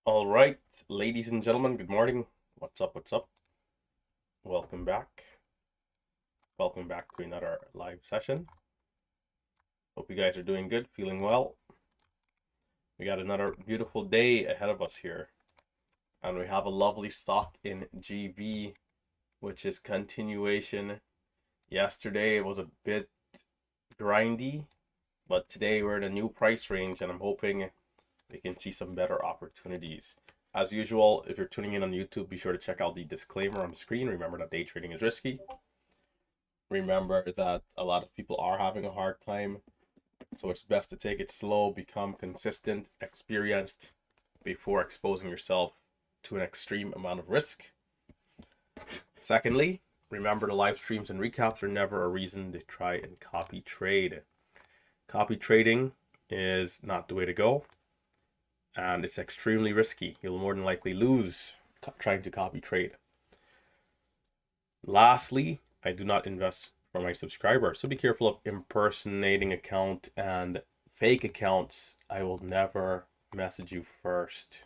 All right, ladies and gentlemen, good morning. What's up? What's up? Welcome back. Welcome back to another live session. Hope you guys are doing good, feeling well. We got another beautiful day ahead of us here, and we have a lovely stock in GB, which is continuation. Yesterday it was a bit grindy, but today we're in a new price range, and I'm hoping we can see some better opportunities. As usual, if you're tuning in on YouTube, be sure to check out the disclaimer on the screen. Remember that day trading is risky. Remember that a lot of people are having a hard time, so it's best to take it slow, become consistent, experienced before exposing yourself to an extreme amount of risk. Secondly, remember the live streams and recaps are never a reason to try and copy trade. Copy trading is not the way to go, and it's extremely risky. You'll more than likely lose trying to copy trade. Lastly, I do not invest for my subscribers, so be careful of impersonating account and fake accounts. I will never message you first.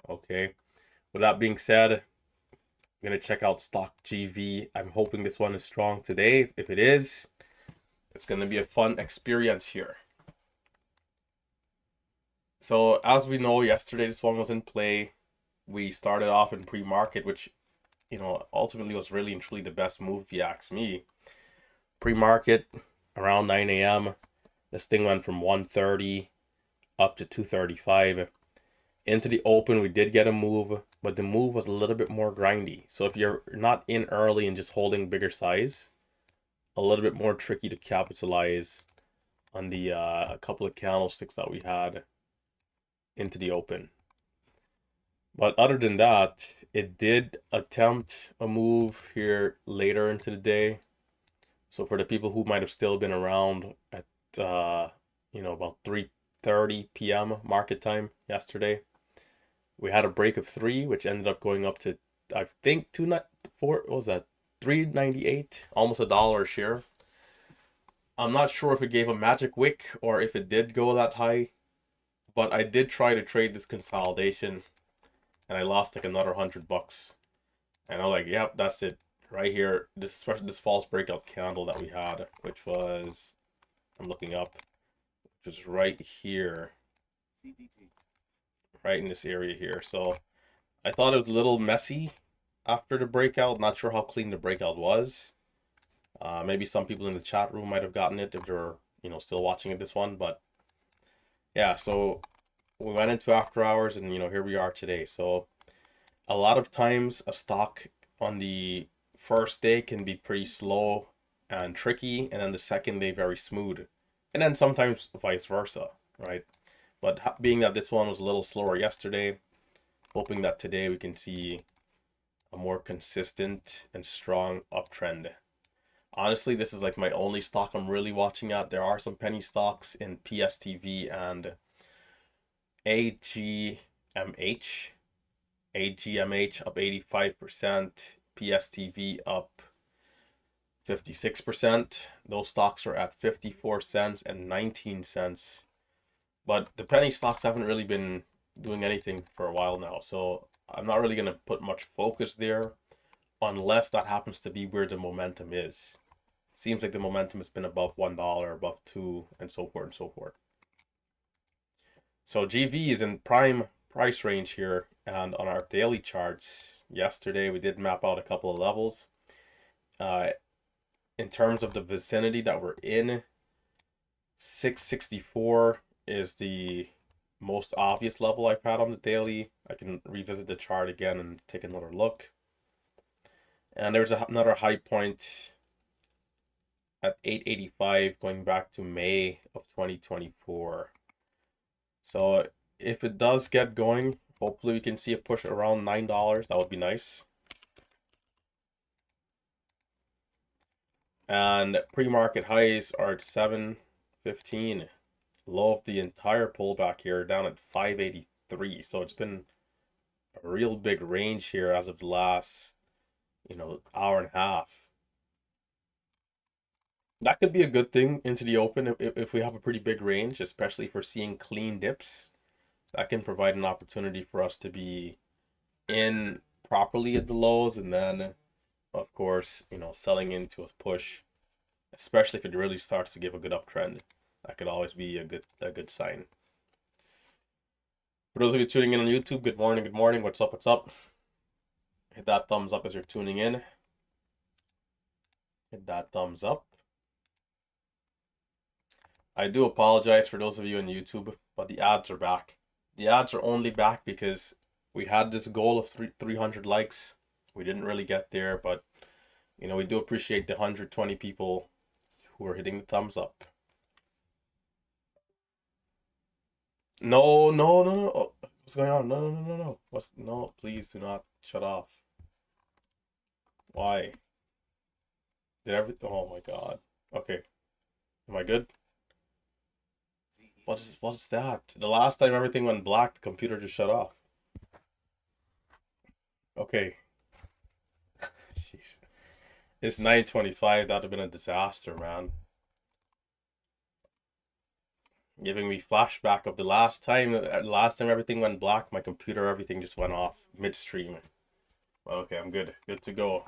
Okay. With that being said, I'm gonna check out stock GV. I'm hoping this one is strong today. If it is, it's gonna be a fun experience here. So as we know, yesterday this one was in play. We started off in pre-market, which ultimately was really and truly the best move if you ask me. Pre-market around 9 a.m. This thing went from 130 up to 235. Into the open, we did get a move, but the move was a little bit more grindy. So if you're not in early and just holding bigger size, a little bit more tricky to capitalize on the couple of candlesticks that we had into the open. But other than that, it did attempt a move here later into the day. So for the people who might have still been around at about 3:30 p.m. market time yesterday, we had a break of 3, which ended up going up to, I think, 294. What was that? 398, almost $1 a share. I'm not sure if it gave a magic wick or if it did go that high, but I did try to trade this consolidation, and I lost like another $100. And I'm like, yep, that's it right here. This, especially this false breakout candle that we had, which was, I'm looking up, which was right here, right in this area here. So I thought it was a little messy after the breakout. Not sure how clean the breakout was. Maybe some people in the chat room might have gotten it if they're still watching it this one. But yeah, so we went into after hours, and here we are today. So a lot of times a stock on the first day can be pretty slow and tricky, and then the second day very smooth, and then sometimes vice versa, right? But being that this one was a little slower yesterday, hoping that today we can see a more consistent and strong uptrend. Honestly, this is like my only stock I'm really watching at. There are some penny stocks in PSTV and AGMH. AGMH up 85%, PSTV up 56%. Those stocks are at 54 cents and 19 cents. But the penny stocks haven't really been doing anything for a while now. So I'm not really going to put much focus there unless that happens to be where the momentum is. Seems like the momentum has been above $1, above 2, and so forth and so forth. So GV is in prime price range here, and on our daily charts, yesterday we did map out a couple of levels. In terms of the vicinity that we're in, 664 is the most obvious level I've had on the daily. I can revisit the chart again and take another look. And there's another high point at 885 going back to May of 2024. So if it does get going, hopefully we can see a push around $9. That would be nice. And pre-market highs are at 715. Low of the entire pullback here down at 583. So it's been a real big range here as of the last, hour and a half. That could be a good thing into the open if we have a pretty big range, especially if we're seeing clean dips. that can provide an opportunity for us to be in properly at the lows, and then of course, selling into a push, especially if it really starts to give a good uptrend. That could always be a good sign. For those of you tuning in on YouTube, good morning, good morning. What's up, what's up? Hit that thumbs up as you're tuning in. Hit that thumbs up. I do apologize for those of you on YouTube, but the ads are back. The ads are only back because we had this goal of 300 likes. We didn't really get there, but we do appreciate the 120 people who are hitting the thumbs up. No, no, no, no. Oh, what's going on? No, no, no, no, no. No, please do not shut off. Why? Oh my God. Okay. Am I good? What's that? The last time everything went black, the computer just shut off. Okay. Jeez. It's 9:25. That'd have been a disaster, man. Giving me flashback of the last time. Last time everything went black, my computer, everything just went off midstream. Okay, I'm good. Good to go.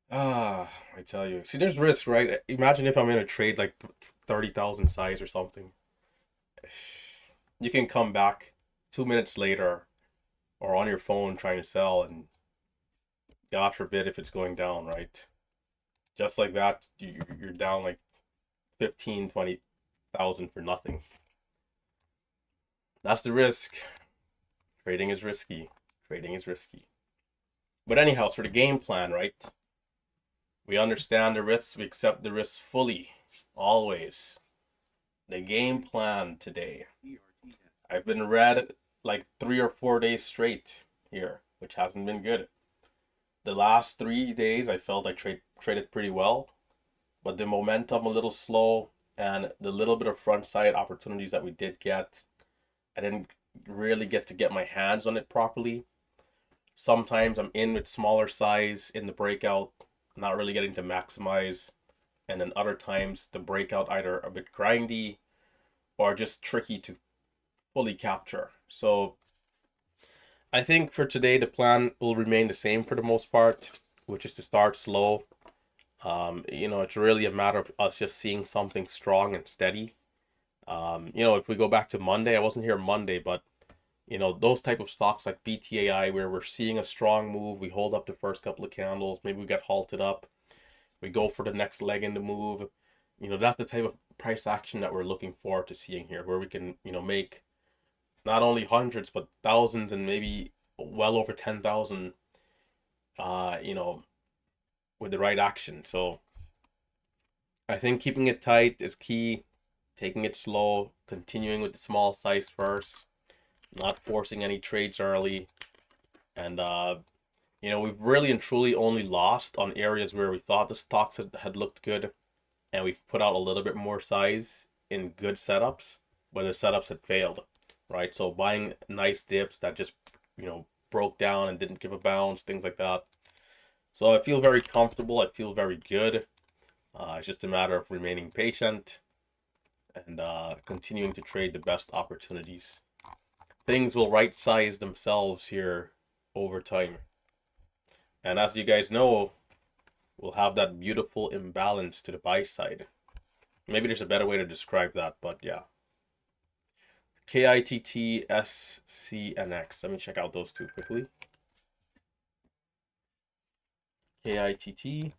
I tell you. See, there's risk, right? Imagine if I'm in a trade like 30,000 size or something. You can come back 2 minutes later or on your phone trying to sell, and God forbid if it's going down, right? Just like that, you're down like 15, 20,000 for nothing. That's the risk. Trading is risky. Trading is risky. But anyhow, for the game plan, right? We understand the risks. We accept the risks fully. Always. The game plan today. I've been red like 3 or 4 days straight here, which hasn't been good. The last 3 days, I felt I traded pretty well, but the momentum a little slow, and the little bit of front side opportunities that we did get, I didn't really get my hands on it properly. Sometimes I'm in with smaller size in the breakout, not really getting to maximize, and then other times the breakout either a bit grindy or just tricky to fully capture. So I think for today the plan will remain the same for the most part, which is to start slow. It's really a matter of us just seeing something strong and steady. If we go back to Monday, I wasn't here Monday, but those type of stocks like BTAI, where we're seeing a strong move, we hold up the first couple of candles, maybe we get halted up, we go for the next leg in the move. That's the type of price action that we're looking forward to seeing here, where we can make not only hundreds but thousands and maybe well over 10,000 with the right action. So I think keeping it tight is key, taking it slow, continuing with the small size first, not forcing any trades early. And we've really and truly only lost on areas where we thought the stocks had looked good, and we've put out a little bit more size in good setups, but the setups had failed, right? So buying nice dips that just broke down and didn't give a bounce, things like that. So I feel very comfortable. I feel very good. It's just a matter of remaining patient and continuing to trade the best opportunities. Things will right size themselves here over time. And as you guys know, we'll have that beautiful imbalance to the buy side. Maybe there's a better way to describe that, but yeah. KITT, SCNX. Let me check out those two quickly. KITT.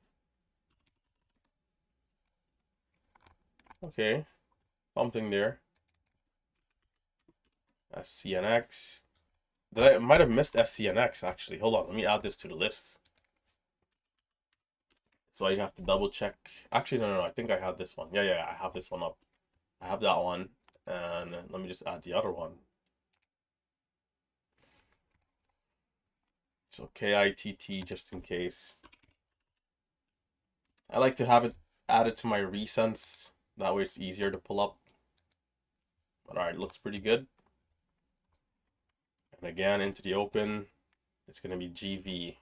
Okay, something there. SCNX. I might have missed SCNX actually. Hold on, let me add this to the list. So you have to double check. Actually, no, I think I had this one. Yeah, I have this one up. I have that one. And let me just add the other one. So KITT just in case. I like to have it added to my recents. That way it's easier to pull up. But alright, looks pretty good. And again, into the open, it's going to be GV.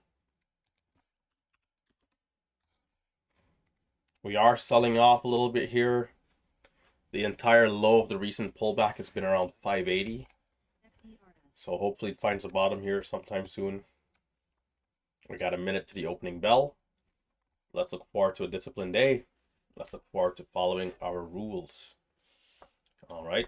We are selling off a little bit here. The entire low of the recent pullback has been around 580. So hopefully it finds a bottom here sometime soon. We got a minute to the opening bell. Let's look forward to a disciplined day. Let's look forward to following our rules. All right.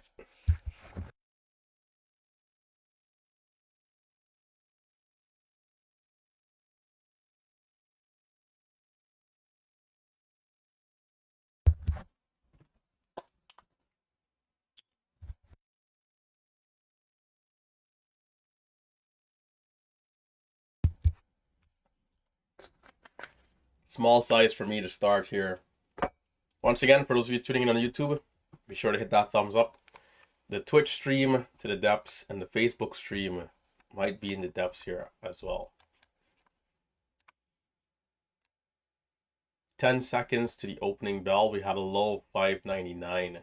Small size for me to start here. Once again, for those of you tuning in on YouTube, be sure to hit that thumbs up. The Twitch stream to the depths and the Facebook stream might be in the depths here as well. 10 seconds to the opening bell. We had a low of 599.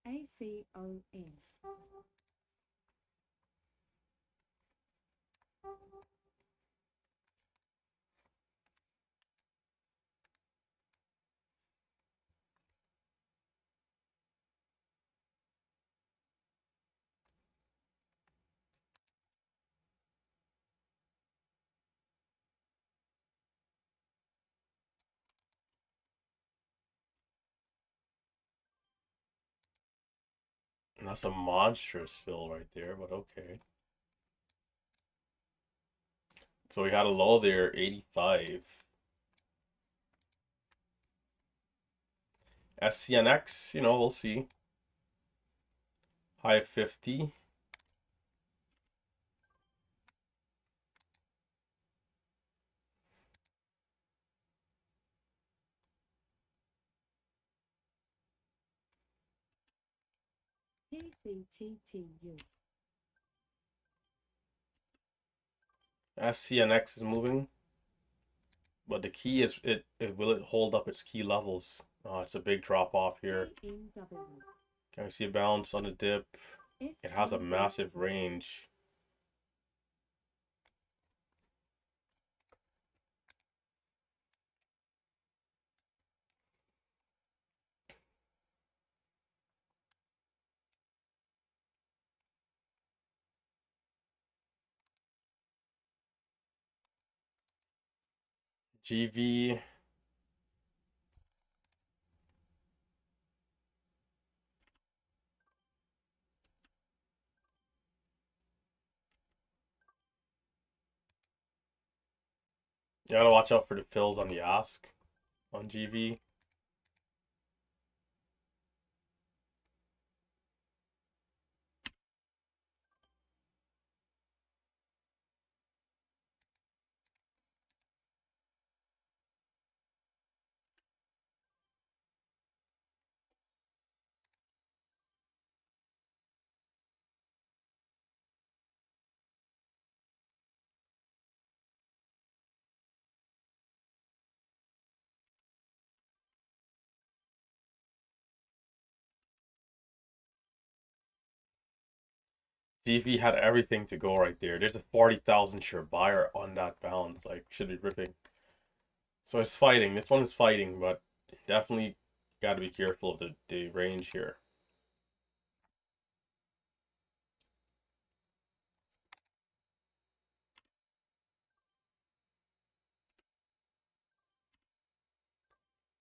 ACON. And that's a monstrous fill right there, but okay. So we had a low there, 85. SCNX, we'll see. High 50. TCTTU. SCNX is moving. But the key is, will it hold up its key levels? Oh, it's a big drop off here. Can we see a bounce on the dip? It has a massive range. GV. You gotta watch out for the fills on the ask on GV. GV had everything to go right there. There's a 40,000 share buyer on that bounce. Like, should be ripping. So it's fighting. This one is fighting, but definitely got to be careful of the range here.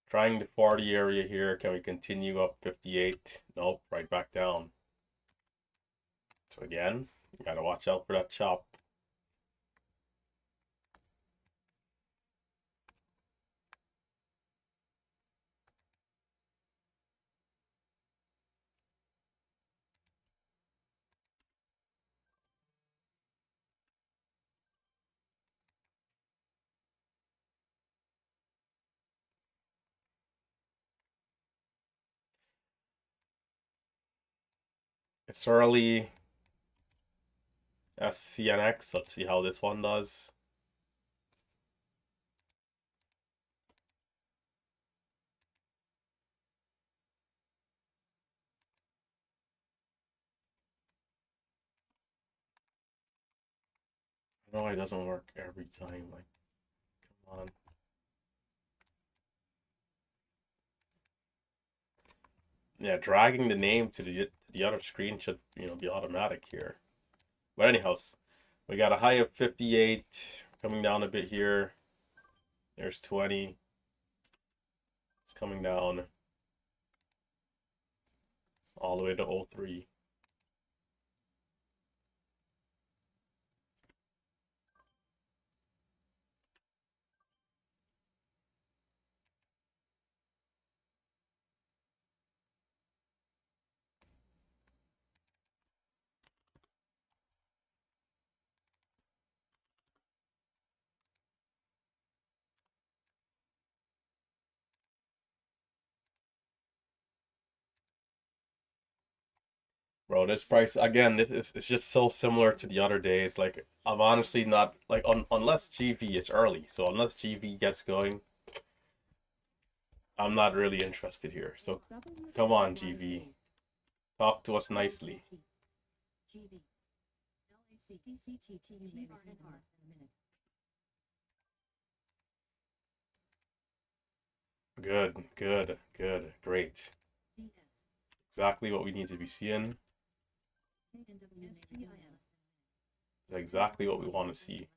Trying the 40 area here. Can we continue up 58? Nope, right back down. So again, you gotta watch out for that chop. It's early. SCNX. Let's see how this one does. No, it doesn't work every time. Like, come on. Yeah, dragging the name to the other screen should, be automatic here. But anyhow, we got a high of 58, coming down a bit here. There's 20. It's coming down all the way to 03. Bro, this price again, this is it's just so similar to the other days. Like I'm honestly not like unless GV is early. So unless GV gets going, I'm not really interested here. So come on, GV. Talk to us nicely. Good, good, good, great. Exactly what we need to be seeing. Exactly what we want to see.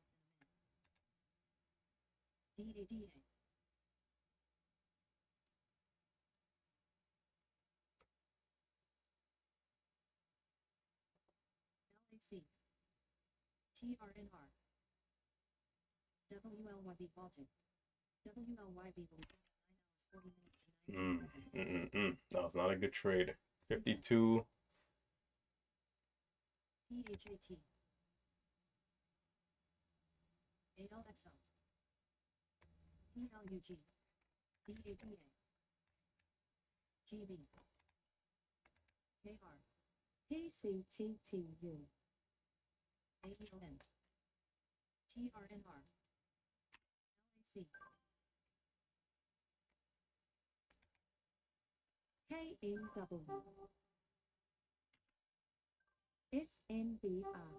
That was not a good trade. 52. PCTTU. KMW. SNBR.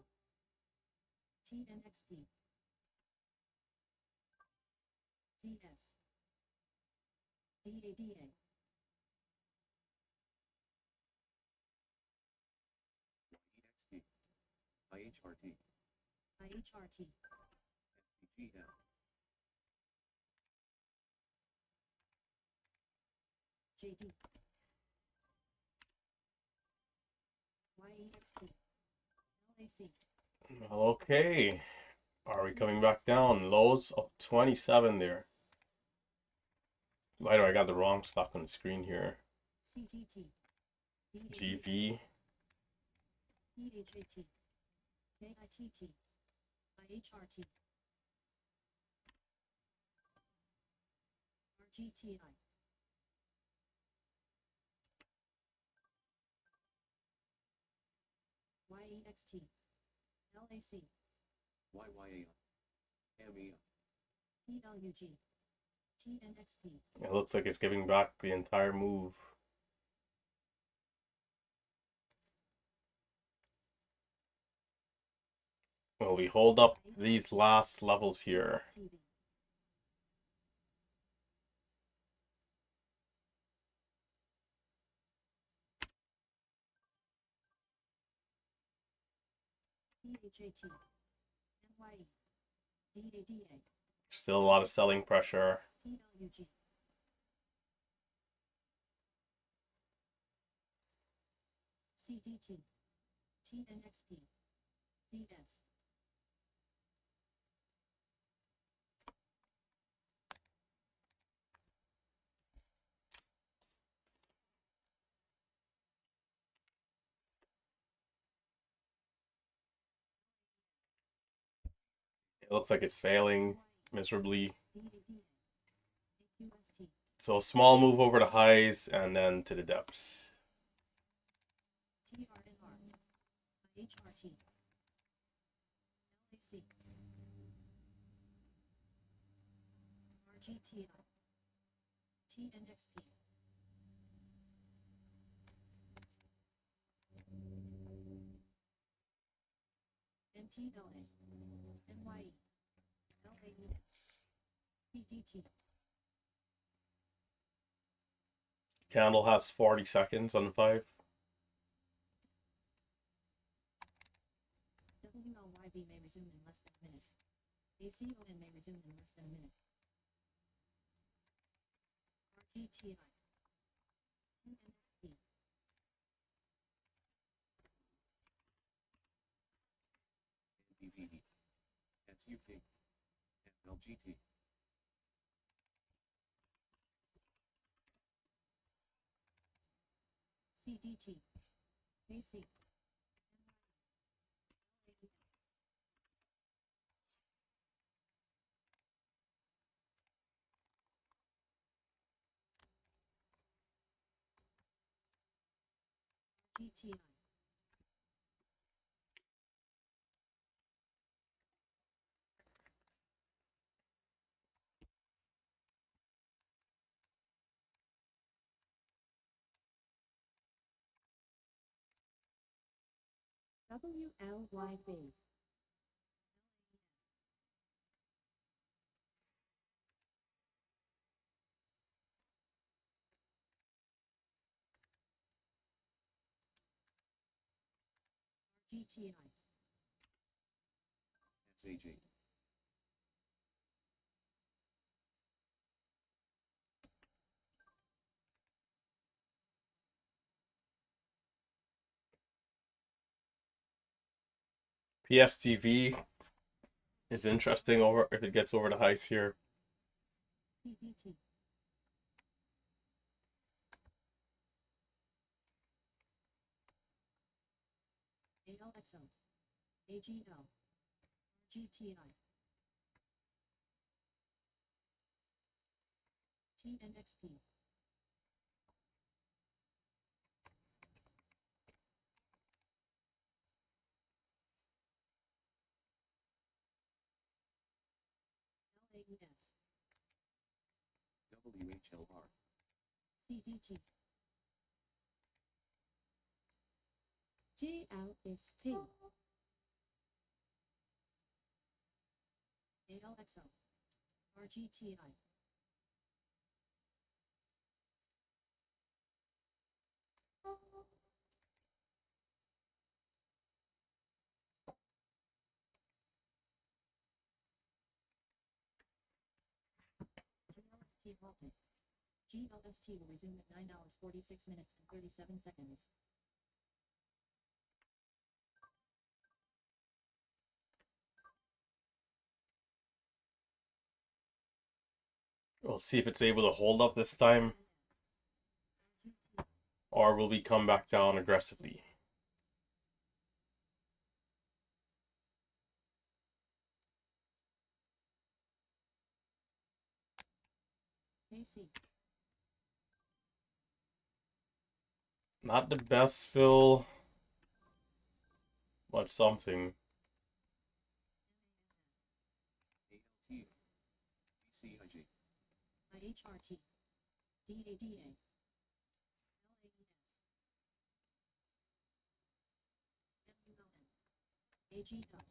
Okay. Are we coming back down? Lows of 27 there. Why do I got the wrong stock on the screen here? GV. It looks like it's giving back the entire move. Will we hold up these last levels here? Still a lot of selling pressure. It looks like it's failing miserably. So small move over the highs and then to the depths. TNXP. NTLA. NYE. LAES. CDT. Candle has 40 seconds on 5. WLYB may resume in less than a minute. ACON may resume in less than a minute. RTTI. TNXP. NBVE. SUP. LGT. CDT. AC. GTI. WLYB. GTI. SAG. PSTV is interesting over if it gets over the highs here. CDT. ALXO. AGL. GTI. TNXP. LAES. WHLR. CDT. GLST. ALXO. RGTI. GLST halted. GLST will resume at 9 hours 46 minutes and 37 seconds. We'll see if it's able to hold up this time, or will we come back down aggressively? AC. Not the best fill, but something. ALT. BCIG. IHRT. DADA. LAES. AGL.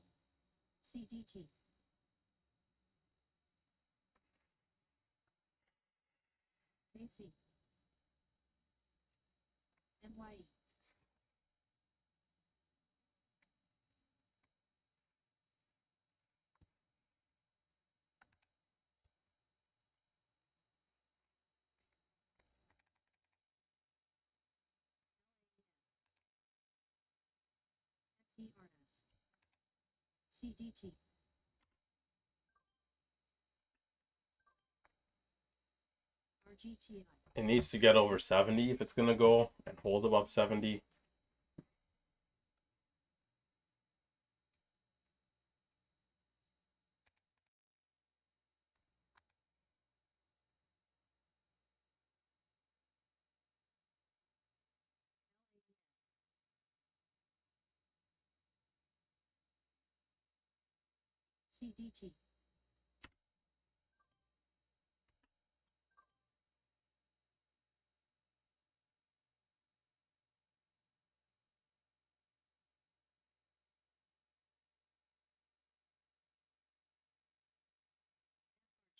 CDT. AC. NYE. CRS. CDT. RGTI. It needs to get over 70 if it's gonna go and hold above 70. CDT.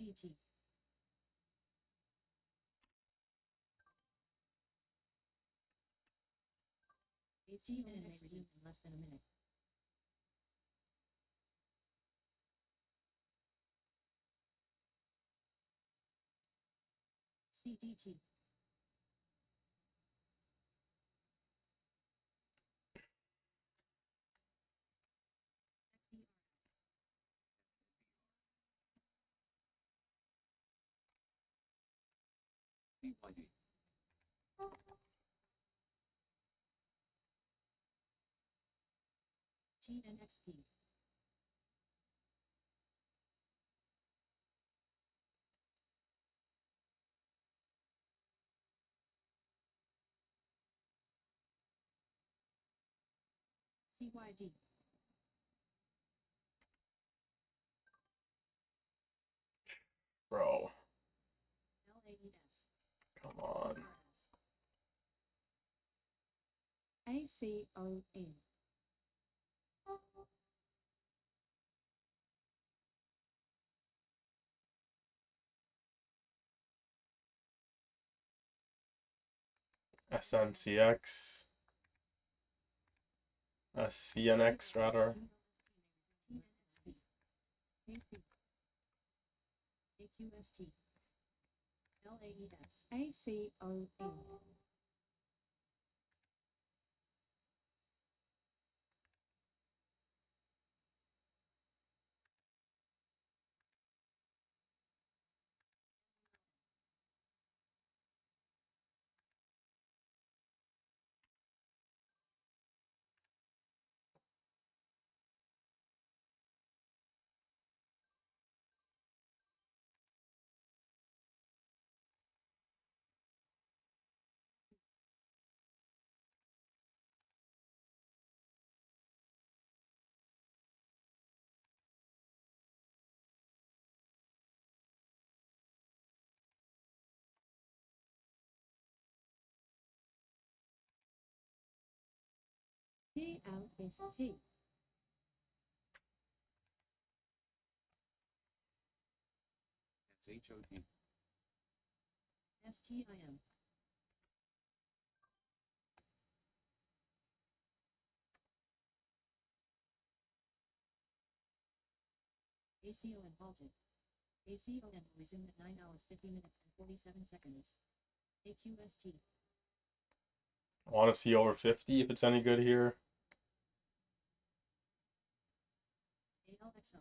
GT. AC on may resume in less than a minute. CDT. CYD. TNXP. CYD. Bro, LAES. come on. ACON. SNCX. CNX rather. TNXP. AC. AQST. LAES. ACON. PLST. SHOT. STIM. ACON halted. ACON will resume at 9 hours 50 minutes and 47 seconds. AQST. I want to see over 50 if it's any good here. ALXO.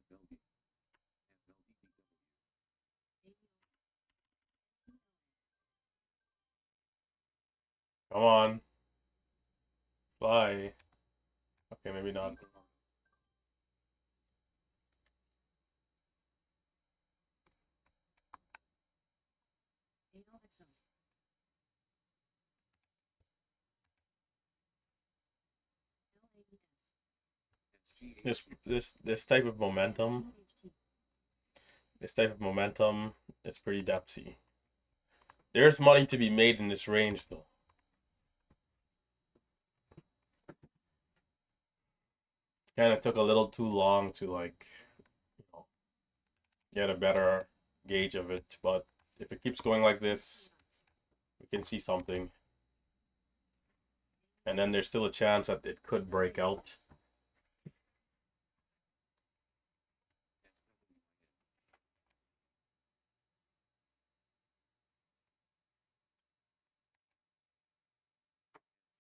FLB. Come on. Fly. Okay, maybe not. ALXO. LAES. This type of momentum, is pretty depthy. There's money to be made in this range though. Kind of took a little too long to like, you know, get a better gauge of it, but if it keeps going like this, we can see something. And then there's still a chance that it could break out.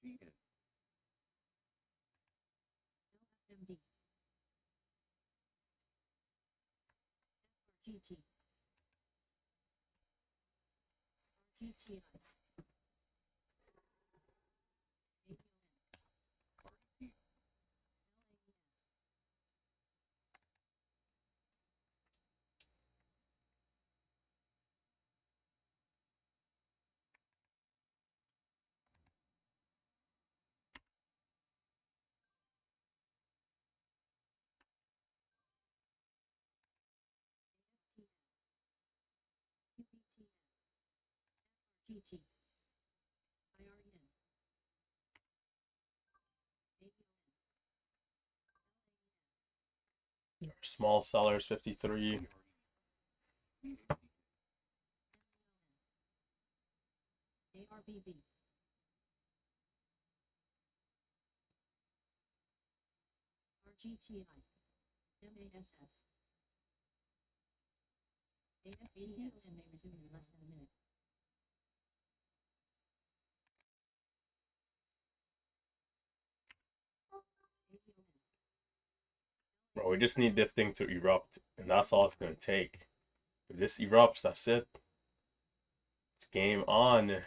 GN. LFMD. GT. GTI. RET. GT. IREN. Small sellers 53. ARBB. RGTI. MASS. AFTS and may resume in less than a minute. AVON. Bro, we just need this thing to erupt, and that's all it's gonna take. If this erupts, that's it. It's game on.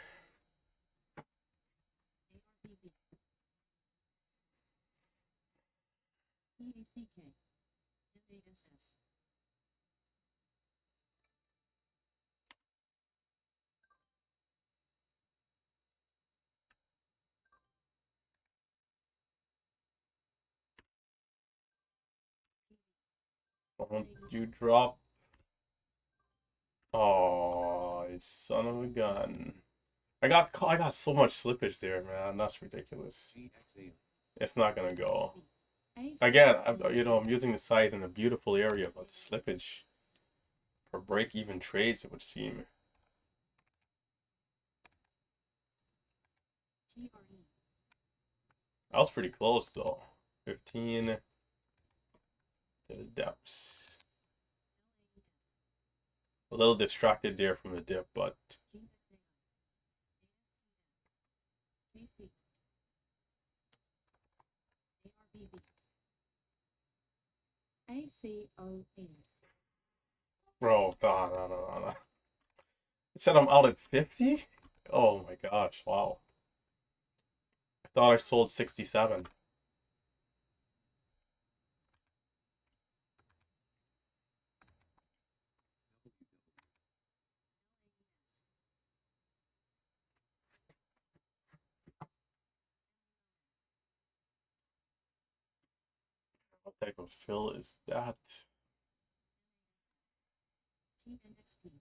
ARBB. EACK. MASS. Don't you drop. Oh, you son of a gun. I got so much slippage there, man. That's ridiculous. GXA. It's not gonna go. AC. Again, I'm using the size in a beautiful area, but the slippage for break-even trades, it would seem. TRE. I was pretty close though. 15 to the depths. A little distracted there from the dip, but ACON. bro, no. It said I'm out at 50? Oh my gosh, wow. I thought I sold 67. What type of fill is that? TNXP.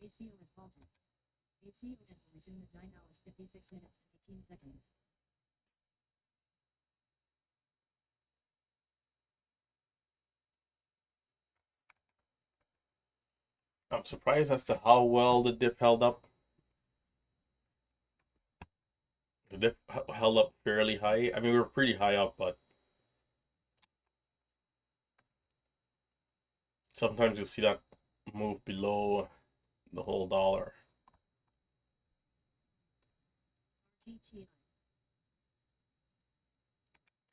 ACON halted. ACON will resume at 9 hours 56 minutes and 18 seconds. I'm surprised as to how well the dip held up. The dip held up fairly high. I mean, we were pretty high up, but sometimes you'll see that move below the whole dollar. RTTI.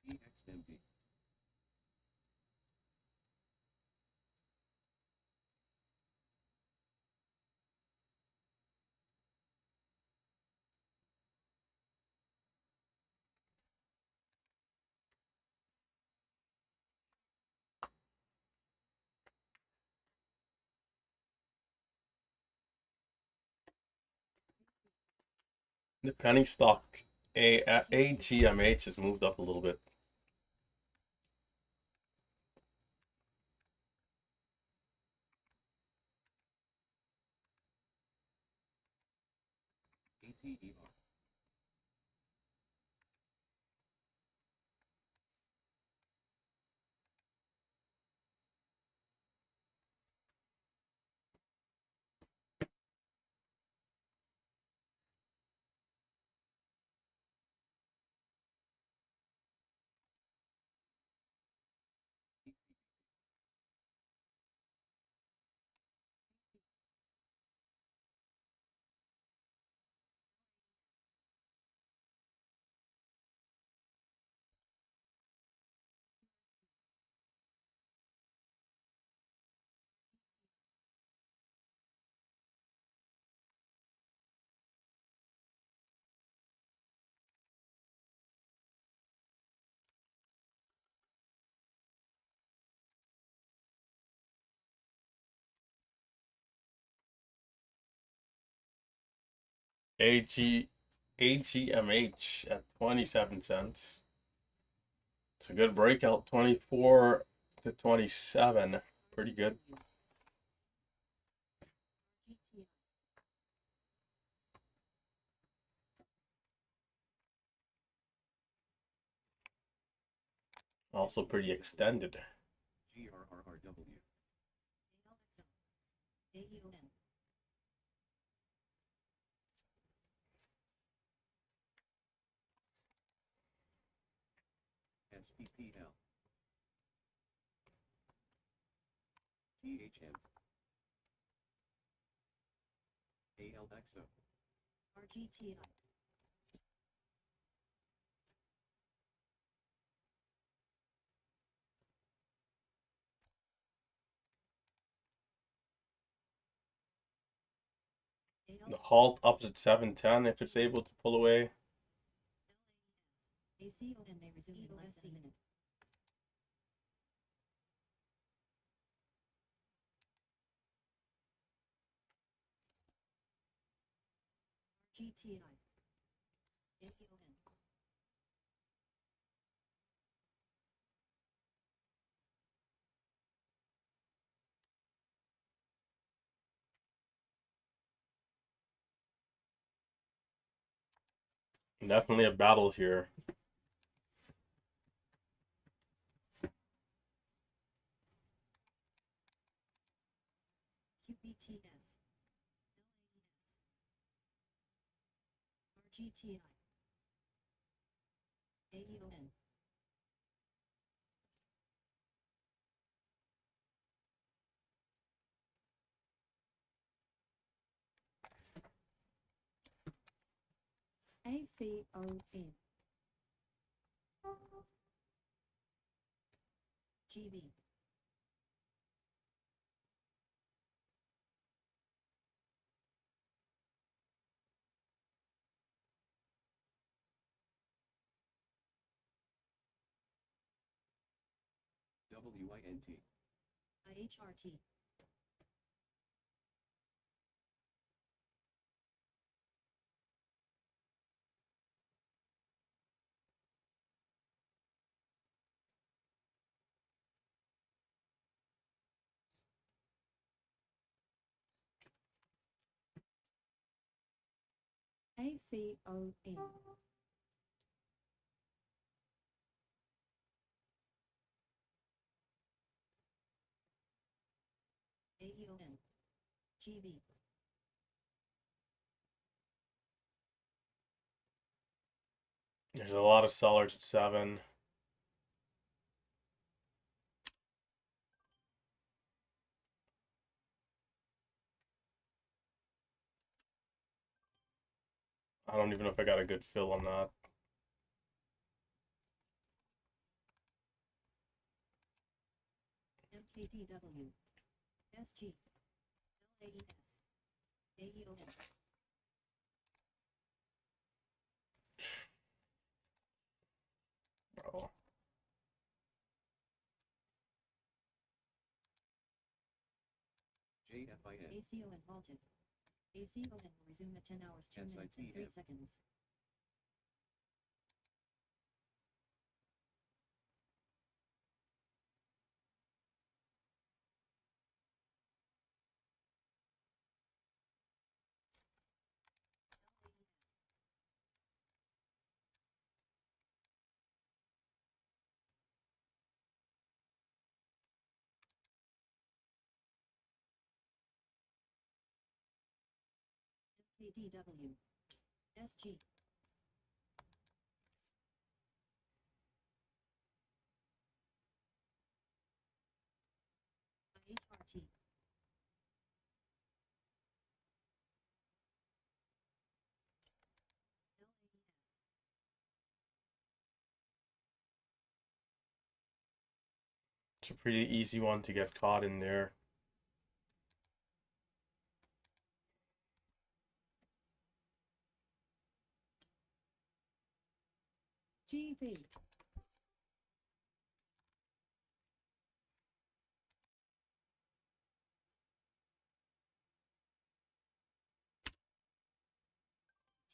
EXMB. The penny stock AGMH has moved up a little bit. ATER. AGMH at 27 cents. It's a good breakout, 24 to 27. Pretty good. Also pretty extended. GRRRW. AEON. SPPL. THM. ALXO. RGTI. The halt up at 710 if it's able to pull away. ACON may resume in less than a minute. GTI. AEON. Definitely a battle here. QBTS. RGTI. AEON. ACON. GB. WINT. IHRT. ACON. AEON. GB. There's a lot of sellers at 7. I don't even know if I got a good fill on that. MKDW. SG. LAES. AEON. Oh. JFIN. ACON halted. ACON will resume at 10 hours 2 minutes and 3 SITM. seconds. MKDW. SG. IHRT. LAES. It's a pretty easy one to get caught in there. GB.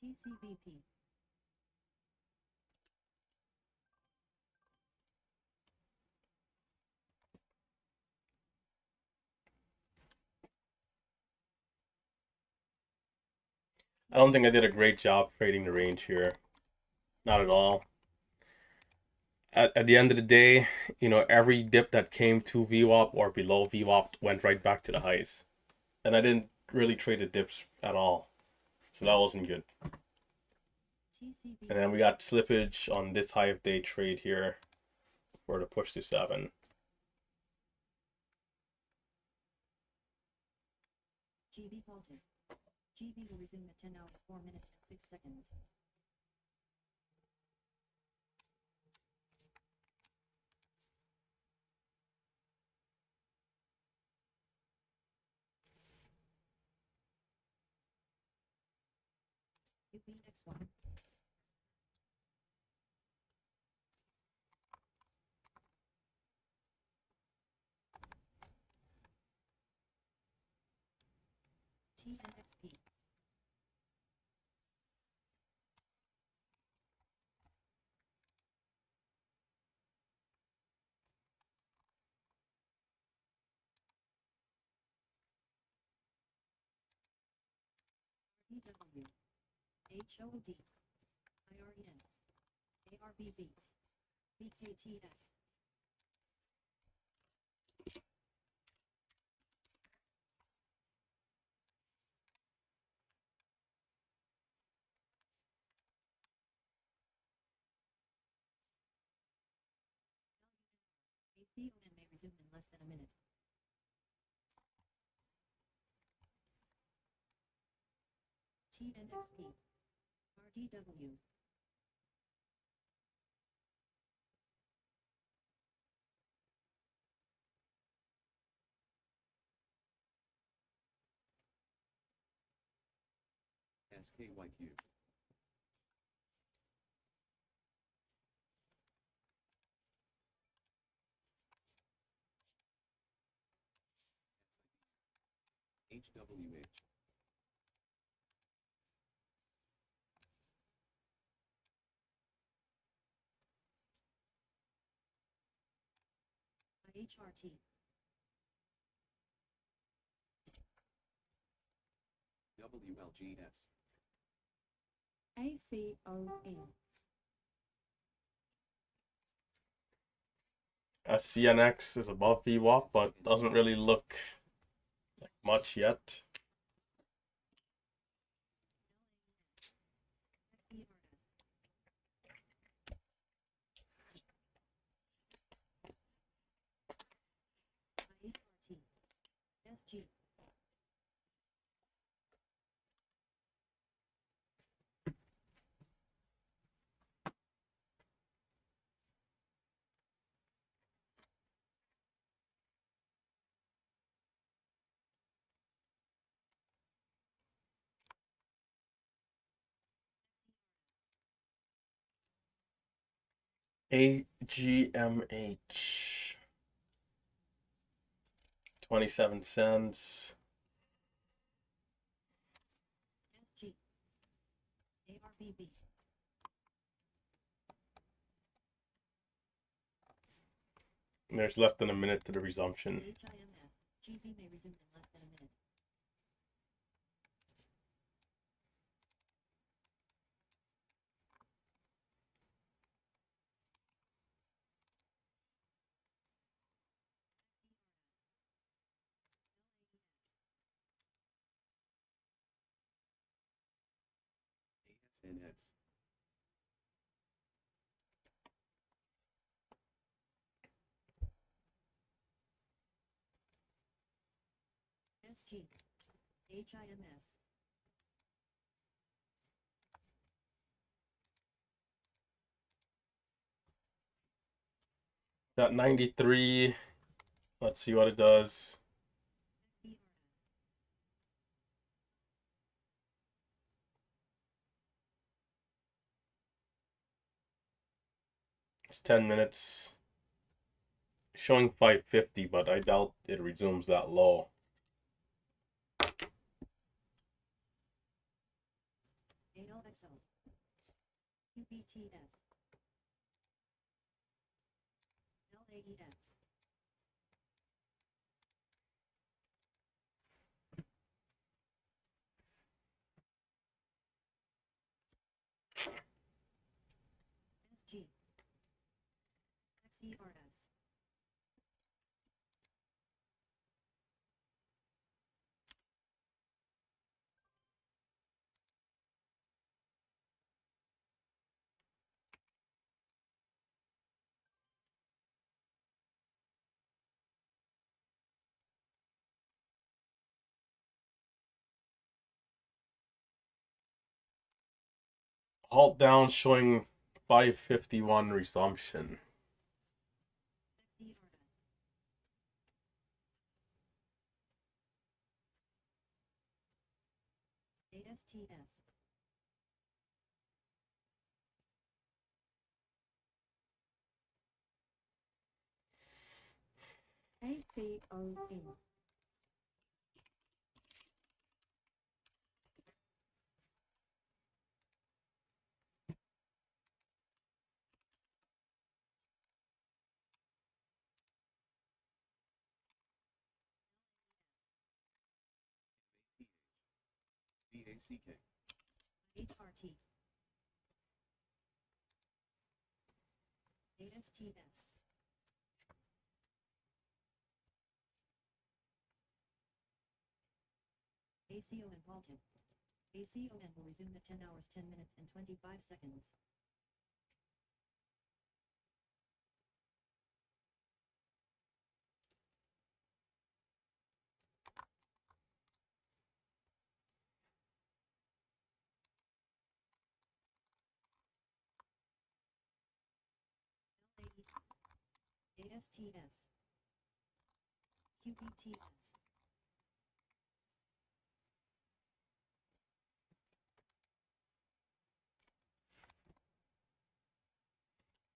TCBP. I don't think I did a great job trading the range here. Not at all. At the end of the day, every dip that came to VWAP or below VWAP went right back to the highs. And I didn't really trade the dips at all. So that wasn't good. TCB And then we got slippage on this high of day trade here for the push to 7. GB halted. GB will resume at 10 hours 4 minutes and 6 seconds. UPX1. TNXP. DW. HOD. IREN. ARBB. BKTX. ACON may resume in less than a minute. TNXP. RDW. SKYQ. HWH. IHRT. WLGS. ACON. SCNX is above VWAP, but doesn't really look like much yet. IHRT. SG. AGMH. 27 cents. SG. ARBB. And there's less than a minute to the resumption. HIMS. GB may resume in less than a minute. ASNX. SG. HIMS. Got 93. Let's see what it does. SERS. It's 10 minutes. Showing 550, but I doubt it resumes that low. ALXO. UBTS. LAES. XERS. Halt down showing 551 resumption. XERS. ASTS. ACON. BACK. HRT. ASTS. ACON halted. ACON will resume at 10 hours 10 minutes and 25 seconds. LAES. ASTS. QBTS.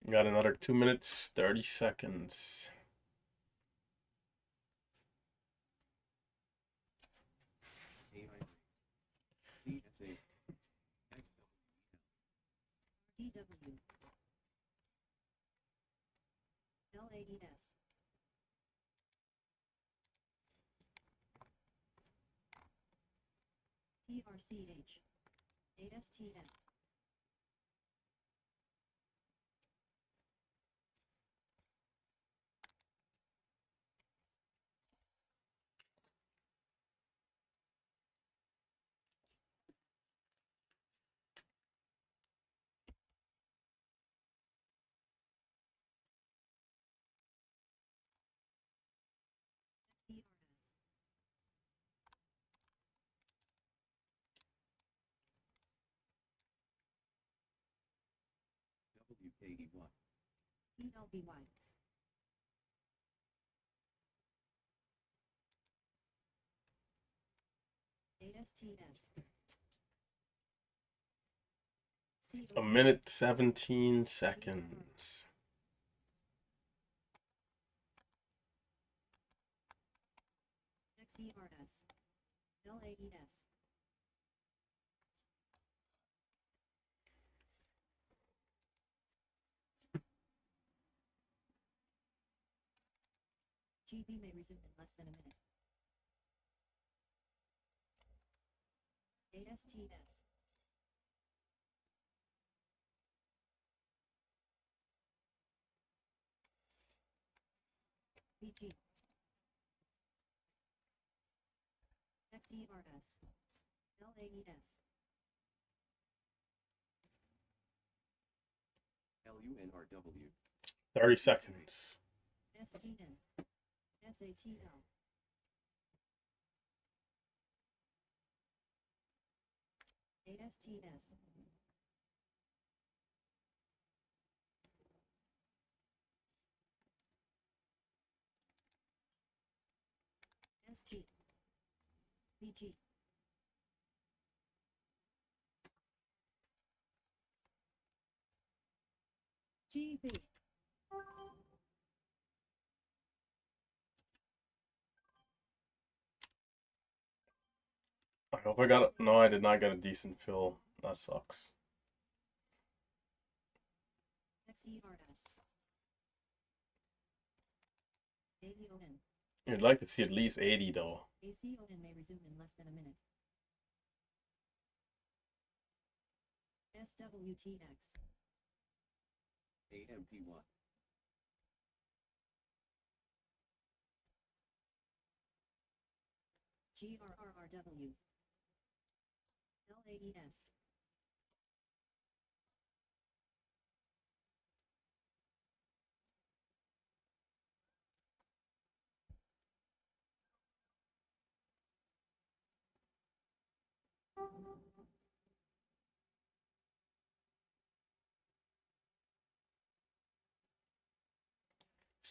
Got another 2 minutes, 30 seconds. AI. CSA. DW. LAES. PRCH. ASTS. ERS. WKEY. ELBY. ASTS. A minute, 17 seconds. XERS. LAES. GB may resume in less than a minute. ASTS. BG. XERS. LAES. LUNRW. 30 seconds. STN. SATL. ASTS. SG. BG. GB. I hope I got it. No, I did not get a decent fill. That sucks. XERS. AEON. You'd like to see at least 80 though. ACON may resume in less than a minute. SWTX. AMPY. GRRRW. LAES.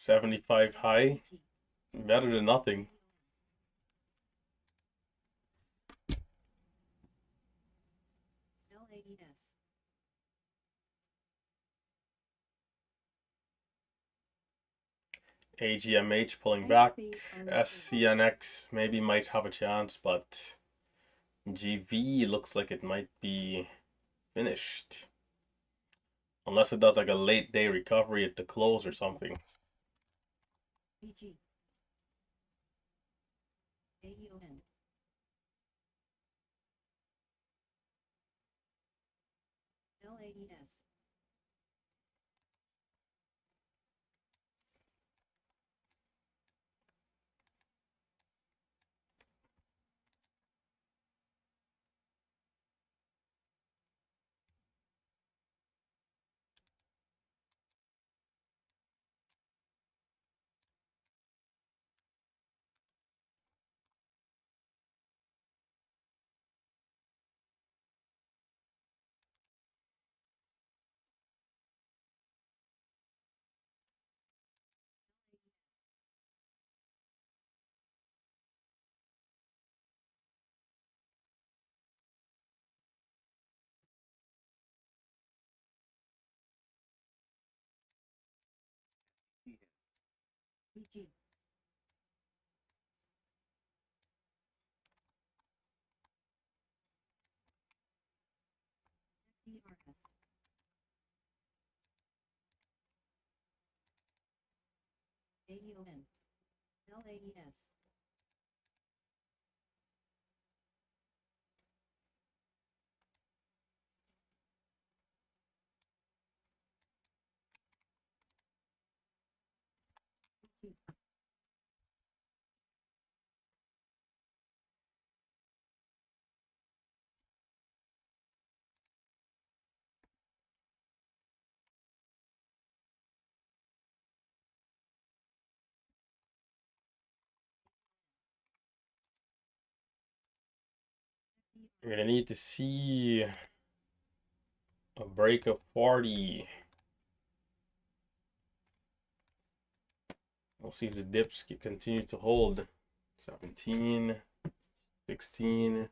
$75 high. Better than nothing. LAES. AGMH pulling back. SCNX maybe might have a chance, but GV looks like it might be finished. Unless it does like a late day recovery at the close or something. BG. AEON. LAES. BG. XERS. AEON. LAES. We're gonna need to see a break of 40. We'll see if the dips can continue to hold. 17, 16,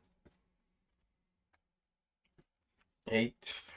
8.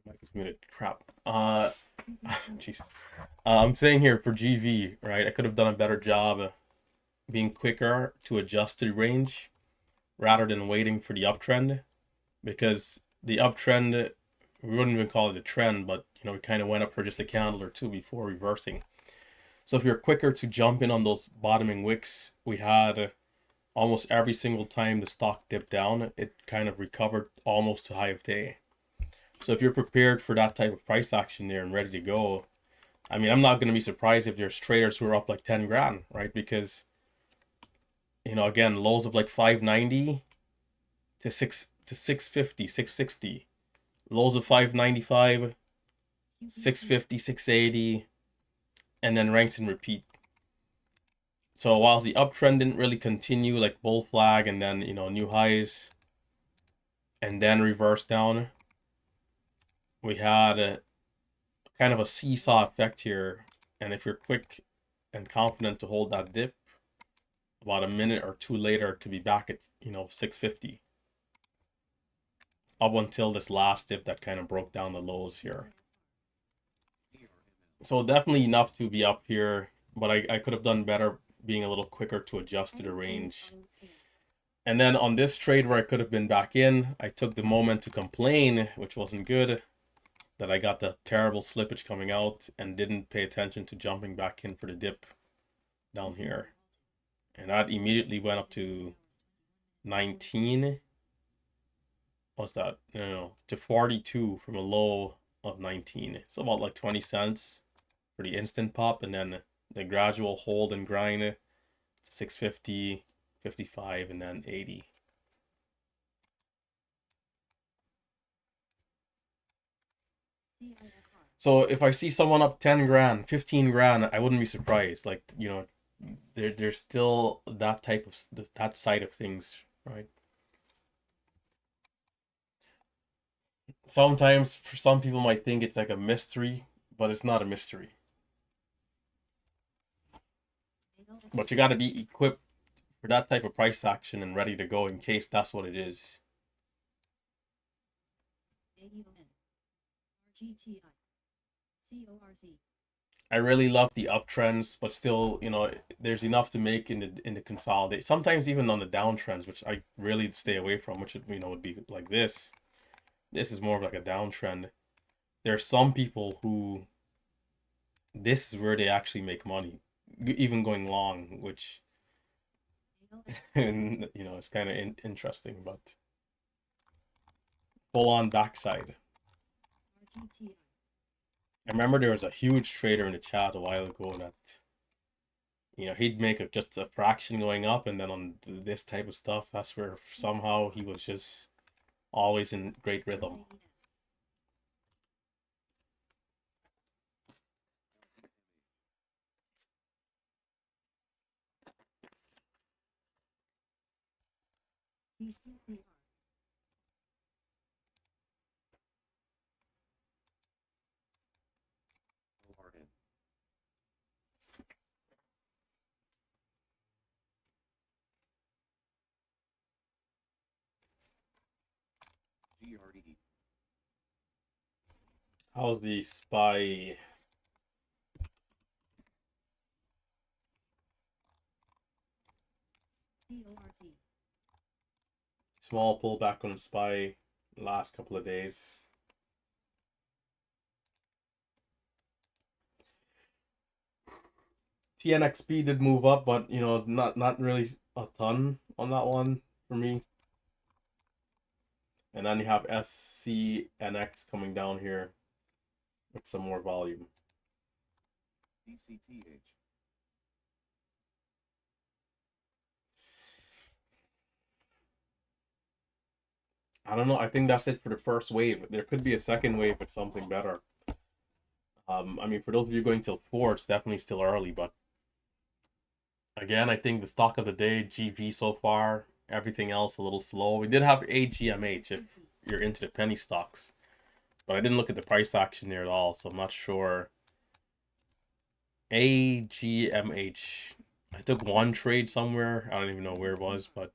Mic is muted. Crap. Jeez. I'm saying here for GV, right? I could have done a better job being quicker to adjust to the range rather than waiting for the uptrend, because the uptrend, we wouldn't even call it a trend, but we kind of went up for just a candle or two before reversing. So if you're quicker to jump in on those bottoming wicks, we had almost every single time the stock dipped down, it kind of recovered almost to high of day. So if you're prepared for that type of price action there and ready to go, I mean, I'm not going to be surprised if there's traders who are up like 10 grand, right? Because, again, lows of like 590 to 650, 660. Lows of 595, 650, 680, and then ranks and repeat. So whilst the uptrend didn't really continue, like bull flag and then, new highs and then reverse down, we had a kind of a seesaw effect here. And if you're quick and confident to hold that dip, about a minute or two later, it could be back at, 650. Up until this last dip that kind of broke down the lows here. So definitely enough to be up here, but I could have done better being a little quicker to adjust to the range. And then on this trade where I could have been back in, I took the moment to complain, which wasn't good, that I got the terrible slippage coming out and didn't pay attention to jumping back in for the dip down here. And that immediately went up to 19. What's that? No, to 42 from a low of 19. It's about like 20 cents for the instant pop, and then the gradual hold and grind to 650, 55, and then 80. So if I see someone up 10 grand, 15 grand, I wouldn't be surprised. Like, there's still that type of, that side of things, right? Sometimes for some people might think it's like a mystery, but it's not a mystery. But you got to be equipped for that type of price action and ready to go in case that's what it is. I really love the uptrends, but still, there's enough to make in the consolidate. Sometimes even on the downtrends, which I really stay away from, which would be like this. This is more of like a downtrend. There are some people who this is where they actually make money, even going long, which and it's kind of interesting, but full on backside. I remember there was a huge trader in the chat a while ago that he'd make just a fraction going up, and then on this type of stuff, that's where somehow he was just always in great rhythm. ORN. GRD. How's the SPY? Small pullback on SPY last couple of days. TNXP did move up, but not really a ton on that one for me. And then you have SCNX coming down here with some more volume. DCTH. I don't know. I think that's it for the first wave. There could be a second wave with something better. I mean, for those of you going till 4, it's definitely still early, but again, I think the stock of the day, GV so far, everything else a little slow. We did have AGMH if you're into the penny stocks, but I didn't look at the price action there at all, so I'm not sure. AGMH. I took one trade somewhere. I don't even know where it was, but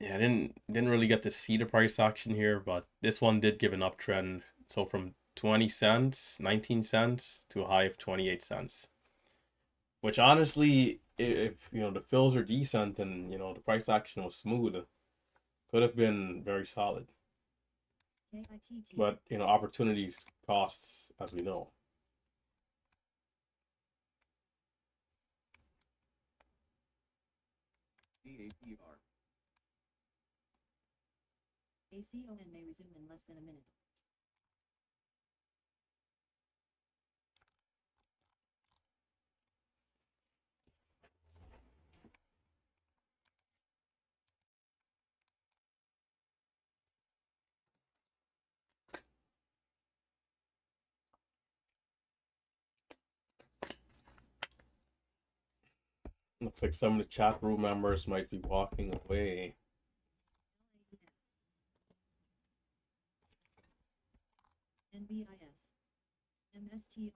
yeah, I didn't really get to see the price action here, but this one did give an uptrend. So from 20 cents, 19 cents to a high of 28 cents. Which honestly, if the fills are decent and the price action was smooth, could have been very solid. KITT. But opportunities costs, as we know. CAPR. ACON may resume in less than a minute. Looks like some of the chat room members might be walking away. NBIS. MSTR.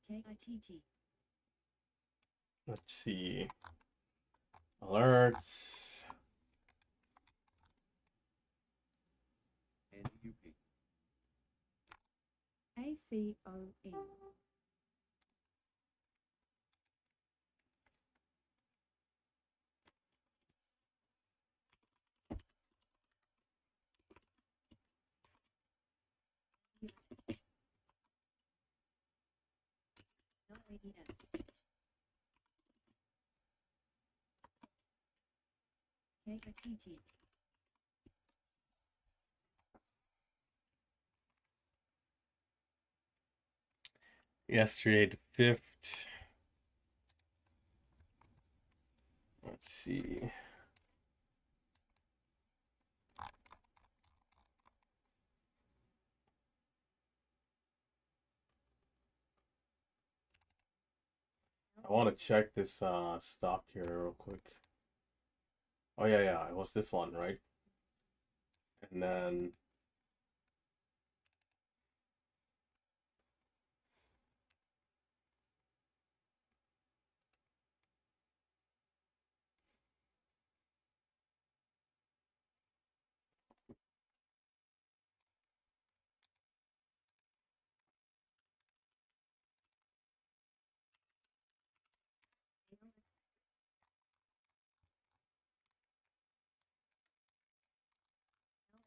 KITT. Let's see. Alerts. NUP. ACON. LAES. KITT. Yesterday, the 5th. Let's see. I want to check this stock here real quick. Oh yeah, it was this one, right? And then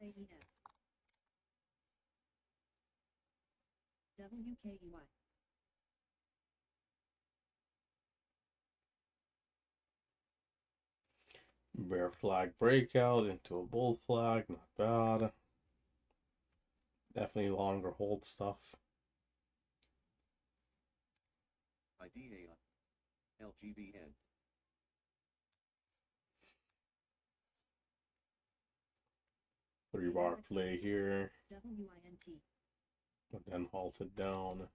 LAES. WKEY. bear flag breakout into a bull flag, not bad. Definitely longer hold stuff. IDAI. LGBN. 3-bar play here, WINT. but then halted down.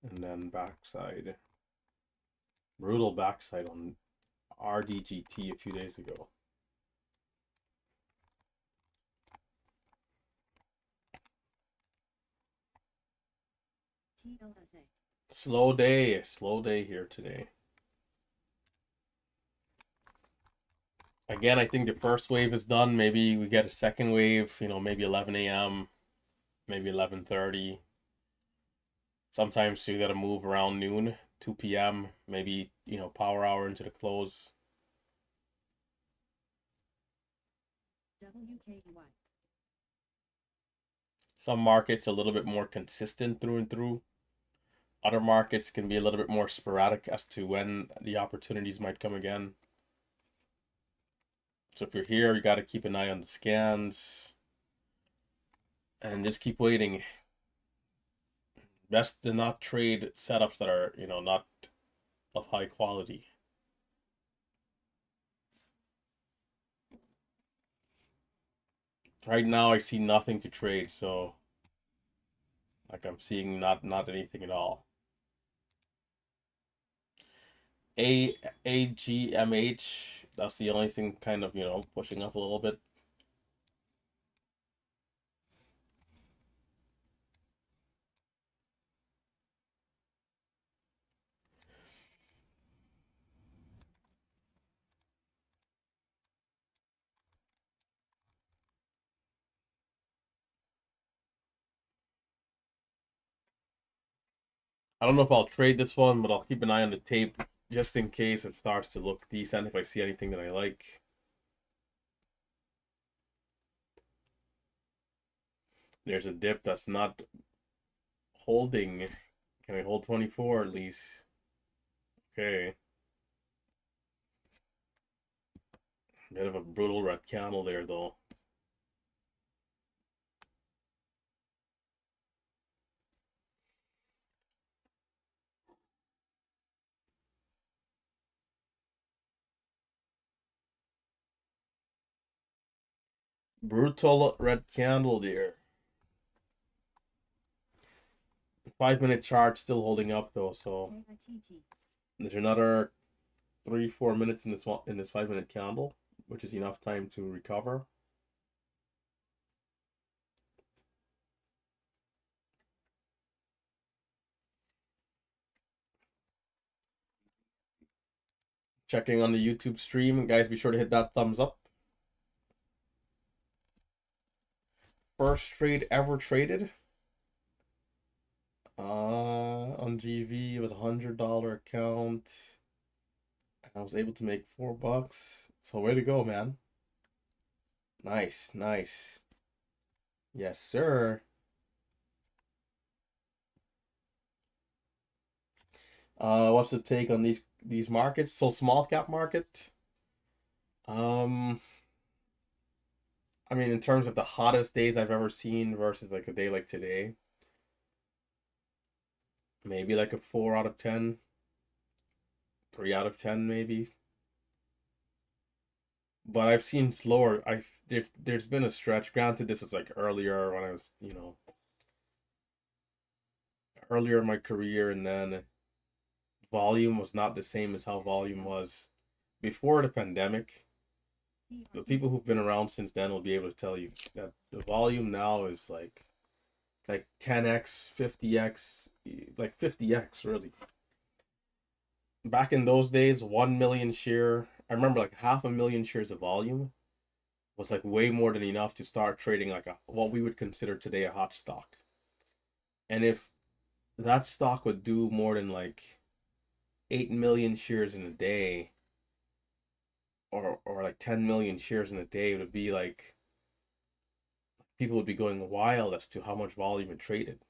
And then backside. Brutal backside on RDGT a few days ago. TLSA. Slow day here today. Again, I think the first wave is done. Maybe we get a second wave, maybe 11 a.m., maybe 11:30. Sometimes you got to move around noon, 2 p.m., maybe, power hour into the close. WKEY. Some markets a little bit more consistent through and through. Other markets can be a little bit more sporadic as to when the opportunities might come again. So if you're here, you got to keep an eye on the scans and just keep waiting. Best to not trade setups that are, not of high quality. Right now, I see nothing to trade, so like I'm seeing not anything at all. AGMH, that's the only thing kind of, pushing up a little bit. I don't know if I'll trade this one, but I'll keep an eye on the tape just in case it starts to look decent if I see anything that I like. There's a dip that's not holding. Can we hold 24 at least? Okay. Bit of a brutal red candle there, though. Brutal red candle there. 5 minute chart still holding up though, so there's another 3-4 minutes in this 5 minute candle, which is enough time to recover. Checking on the YouTube stream, guys, be sure to hit that thumbs up. First trade ever traded on GV with $100 account. I was able to make $4. So way to go, man. Nice, nice. Yes, sir. What's the take on these markets? So small cap market. I mean, in terms of the hottest days I've ever seen versus like a day like today, maybe like a 4 out of 10, 3 out of 10 maybe. But I've seen slower. There's been a stretch. Granted, this was like earlier when I was, earlier in my career, and then volume was not the same as how volume was before the pandemic. The people who've been around since then will be able to tell you that the volume now is like 10x, 50x, like 50x really. Back in those days, 1 million share, I remember like 500,000 shares of volume was like way more than enough to start trading like what we would consider today a hot stock. And if that stock would do more than like 8 million shares in a day, or like 10 million shares in a day, it would be like people would be going wild as to how much volume it traded.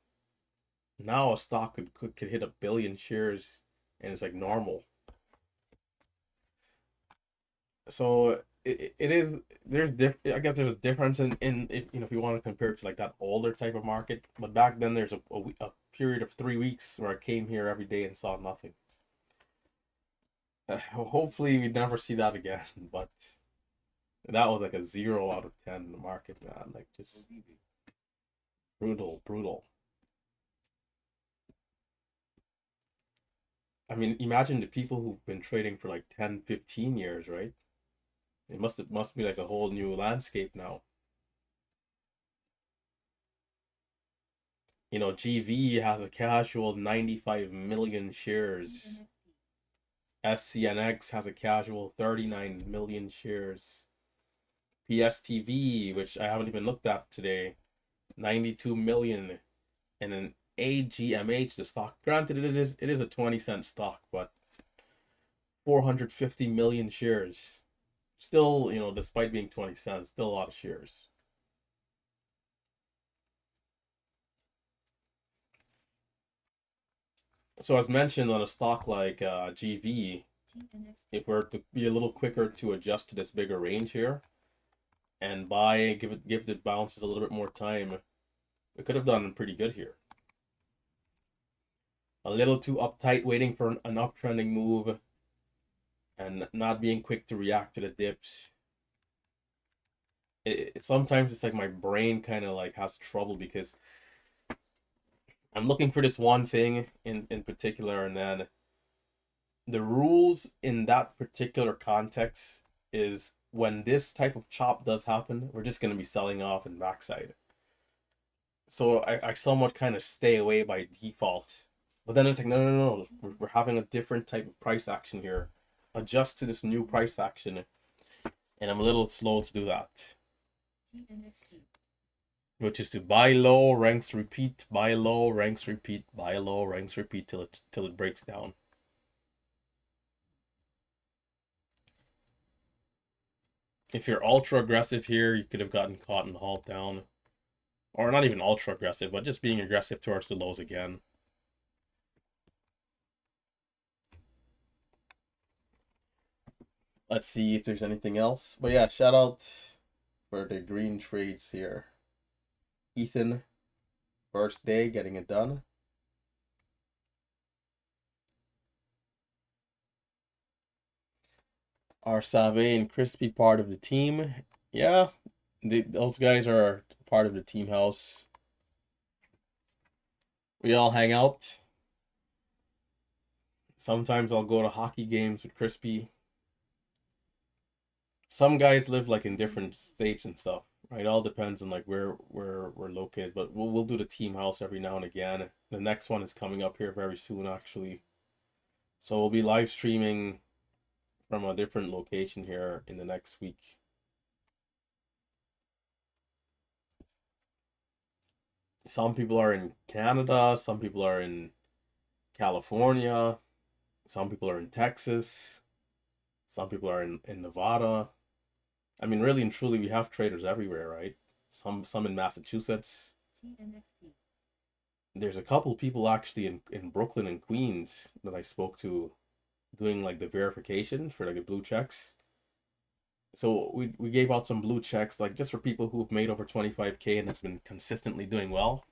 Now a stock could hit 1 billion shares and it's like normal. So it is, I guess there's a difference in if you want to compare it to like that older type of market. But back then there's a period of 3 weeks where I came here every day and saw nothing. Hopefully we never see that again, but that was like a 0 out of 10 in the market, man. Like just brutal, brutal. I mean, imagine the people who've been trading for like 10, 15 years, right? It must be like a whole new landscape now. GV has a casual 95 million shares. SCNX has a casual 39 million shares. PSTV, which I haven't even looked at today, 92 million. And then AGMH, the stock, granted it is a 20-cent stock, but 450 million shares. Still, despite being 20 cents, still a lot of shares. So as mentioned on a stock like GV, if we're to be a little quicker to adjust to this bigger range here and buy, give the bounces a little bit more time, we could have done pretty good here. A little too uptight, waiting for an uptrending move and not being quick to react to the dips. Sometimes it's like my brain kind of like has trouble because I'm looking for this one thing in particular, and then the rules in that particular context is when this type of chop does happen, we're just going to be selling off in backside. So I somewhat kind of stay away by default. But then it's like, no. We're having a different type of price action here. Adjust to this new price action. And I'm a little slow to do that. which is to buy low, ranks repeat, buy low, ranks repeat, buy low, ranks repeat till it breaks down. If you're ultra aggressive here, you could have gotten caught and hauled down. Or not even ultra aggressive, but just being aggressive towards the lows again. Let's see if there's anything else. But yeah, shout out for the green trades here. Ethan, first day getting it done. Are Save and Crispy part of the team? Yeah, those guys are part of the team house. We all hang out. Sometimes I'll go to hockey games with Crispy. Some guys live like in different states and stuff, right? It all depends on like where we're located. But we'll do the team house every now and again. The next one is coming up here very soon, actually. So we'll be live streaming from a different location here in the next week. Some people are in Canada, some people are in California, some people are in Texas, some people are in Nevada. I mean, really and truly, we have traders everywhere, right? Some in Massachusetts. TNXT. There's a couple of people actually in Brooklyn and Queens that I spoke to doing like the verification for like the blue checks. So we gave out some blue checks like just for people who've made over 25K and has been consistently doing well.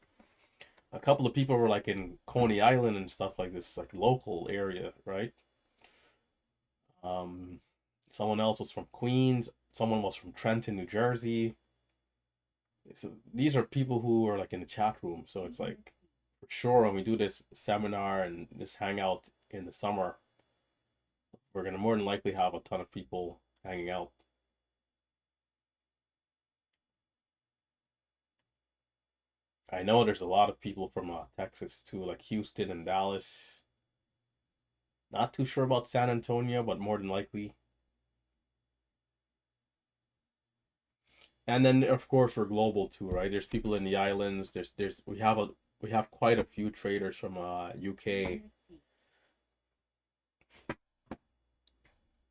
A couple of people were like in Coney Island and stuff like this, like local area, right? Um, Someone else was from Queens. Someone was from Trenton, New Jersey. So these are people who are like in the chat room. So it's like for sure when we do this seminar and this hangout in the summer, we're gonna more than likely have a ton of people hanging out. I know there's a lot of people from Texas too, like Houston and Dallas. Not too sure about San Antonio, but more than likely. And then of course we're global too, right? There's people in the islands. We have quite a few traders from UK.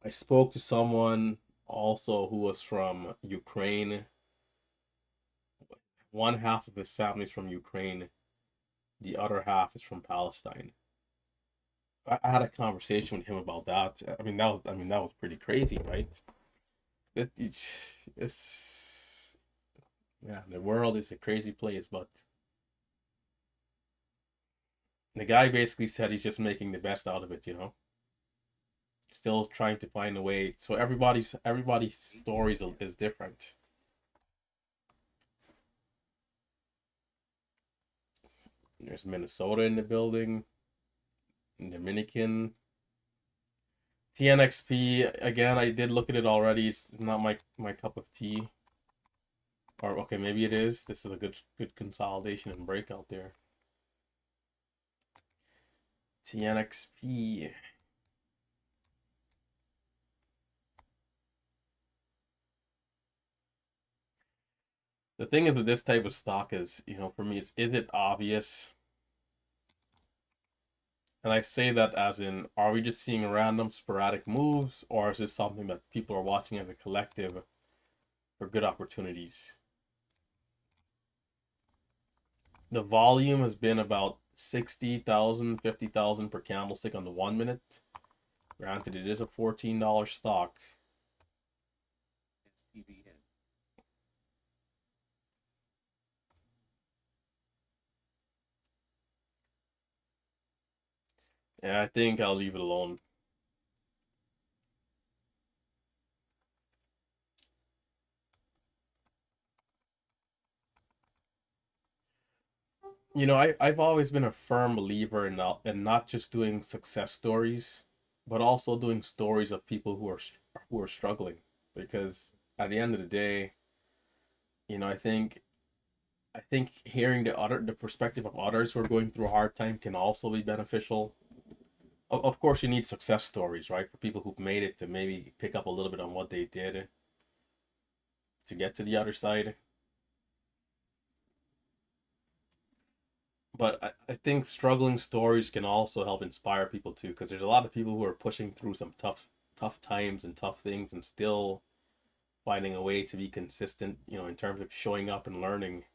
I spoke to someone also who was from Ukraine. One half of his family's from Ukraine. The other half is from Palestine. I had a conversation with him about that. That was pretty crazy, right? It's yeah, the world is a crazy place, but the guy basically said he's just making the best out of it, you know. Still trying to find a way. So everybody's stories is different. There's Minnesota in the building, Dominican. TNXP again. I did look at it already. It's not my cup of tea. Or okay, maybe it is. This is a good consolidation and breakout there. TNXP. The thing is with this type of stock is, you know, for me, is it obvious? And I say that as in, are we just seeing random sporadic moves, or is this something that people are watching as a collective for good opportunities? The volume has been about 60,000, 50,000 per candlestick on the 1 minute. Granted, it is a $14 stock. SPVN. Yeah, I think I'll leave it alone. You know, I've always been a firm believer in not just doing success stories, but also doing stories of people who are struggling. Because at the end of the day, you know, I think hearing the perspective of others who are going through a hard time can also be beneficial. Of course, you need success stories, right? For people who've made it to maybe pick up a little bit on what they did to get to the other side. But I think struggling stories can also help inspire people too, because there's a lot of people who are pushing through some tough times and tough things and still finding a way to be consistent, in terms of showing up and learning.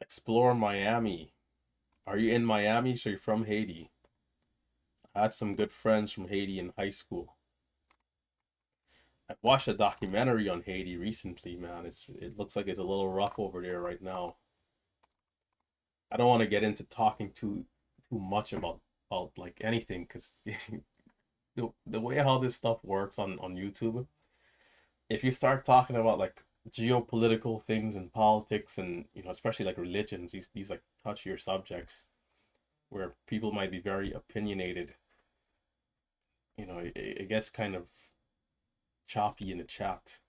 Explore Miami. Are you in Miami? So you're from Haiti. I had some good friends from Haiti in high school. I watched a documentary on Haiti recently, man. It looks like it's a little rough over there right now. I don't want to get into talking too much about like anything, because the way how this stuff works on YouTube, if you start talking about like geopolitical things and politics and especially like religions, these like touchier subjects where people might be very opinionated, it gets kind of choppy in the chat.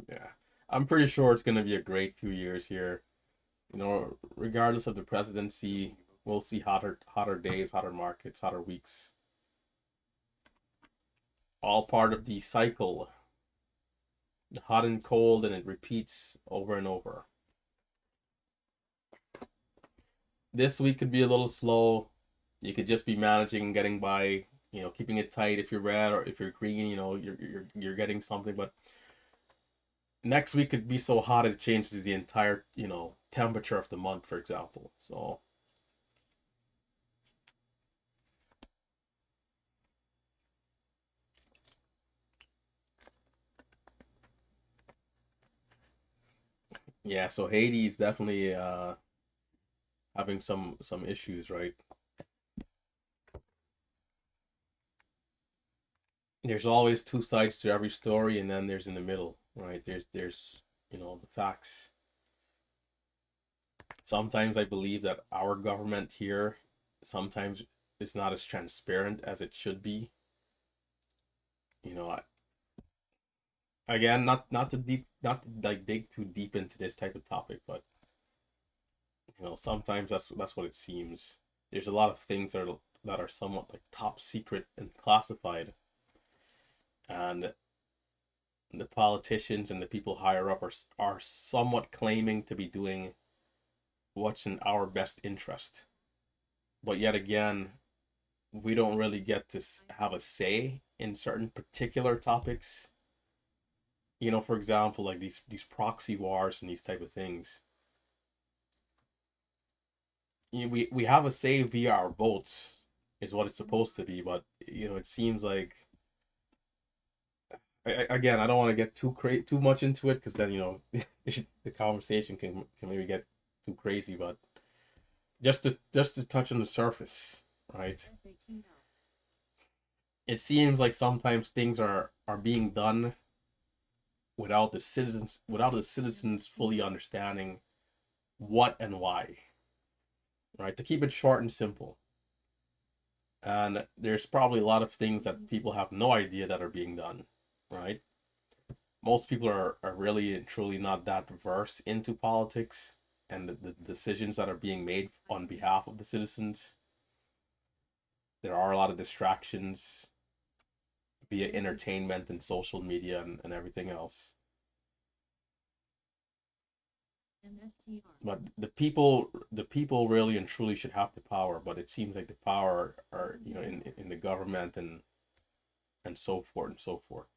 Yeah. I'm pretty sure it's gonna be a great few years here. Regardless of the presidency, we'll see hotter days, hotter markets, hotter weeks. All part of the cycle. Hot and cold, and it repeats over and over. This week could be a little slow. You could just be managing and getting by, keeping it tight if you're red, or if you're green, you're getting something. But next week could be so hot it changes the entire, temperature of the month, for example. So yeah, so Haiti is definitely having some issues, right? There's always two sides to every story, and then there's in the middle, right? There's the facts. Sometimes I believe that our government here sometimes is not as transparent as it should be. You know, again, not to like dig too deep into this type of topic, but sometimes that's what it seems. There's a lot of things that are somewhat like top secret and classified, and the politicians and the people higher up are somewhat claiming to be doing what's in our best interest. But yet again, we don't really get to have a say in certain particular topics. For example, like these proxy wars and these type of things. We have a say via our votes, is what it's supposed to be, but it seems like, again, I don't want to get too much into it, because then the conversation can maybe get too crazy. But just to touch on the surface, right? It seems like sometimes things are being done without the citizens fully understanding what and why, right? To keep it short and simple. And there's probably a lot of things that people have no idea that are being done, right? Most people are really and truly not that versed into politics and the decisions that are being made on behalf of the citizens. There are a lot of distractions via entertainment and social media and everything else. But the people really and truly should have the power, but it seems like the power are in the government and so forth and so forth.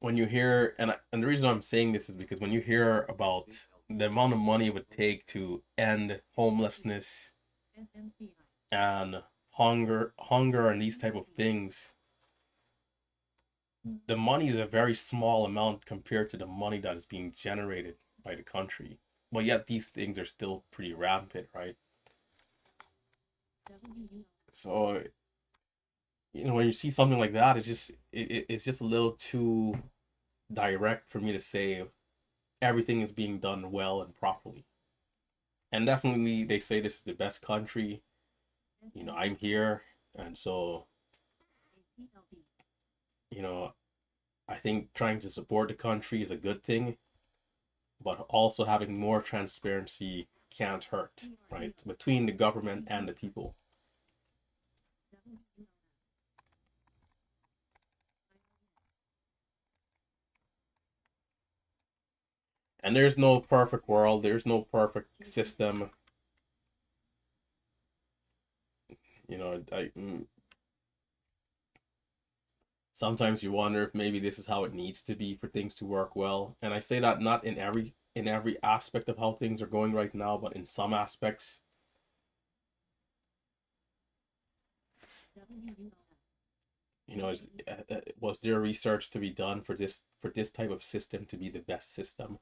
When you hear, and the reason I'm saying this is because when you hear about the amount of money it would take to end homelessness and hunger and these type of things, the money is a very small amount compared to the money that is being generated by the country. But yet these things are still pretty rampant, right? So when you see something like that, it's just a little too direct for me to say everything is being done well and properly. And definitely, they say this is the best country. I'm here, and so you know I think trying to support the country is a good thing, but also having more transparency can't hurt, right? Between the government and the people. And there's no perfect world, there's no perfect system. You know, sometimes you wonder if maybe this is how it needs to be for things to work well. And I say that not in every aspect of how things are going right now, but in some aspects. You know, was there research to be done for this type of system to be the best system?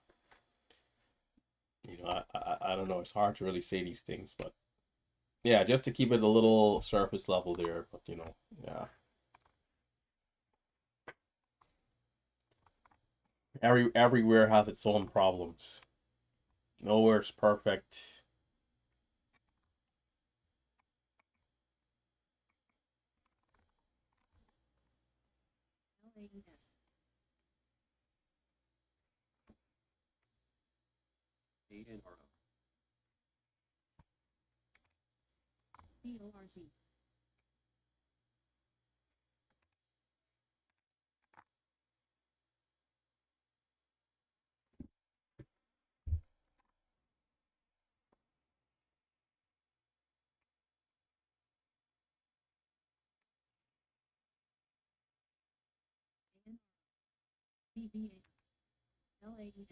You know, I don't know. It's hard to really say these things, but yeah, just to keep it a little surface level there. But you know, yeah, everywhere has its own problems. Nowhere's perfect. ANRO. CORC. BBA. LAES.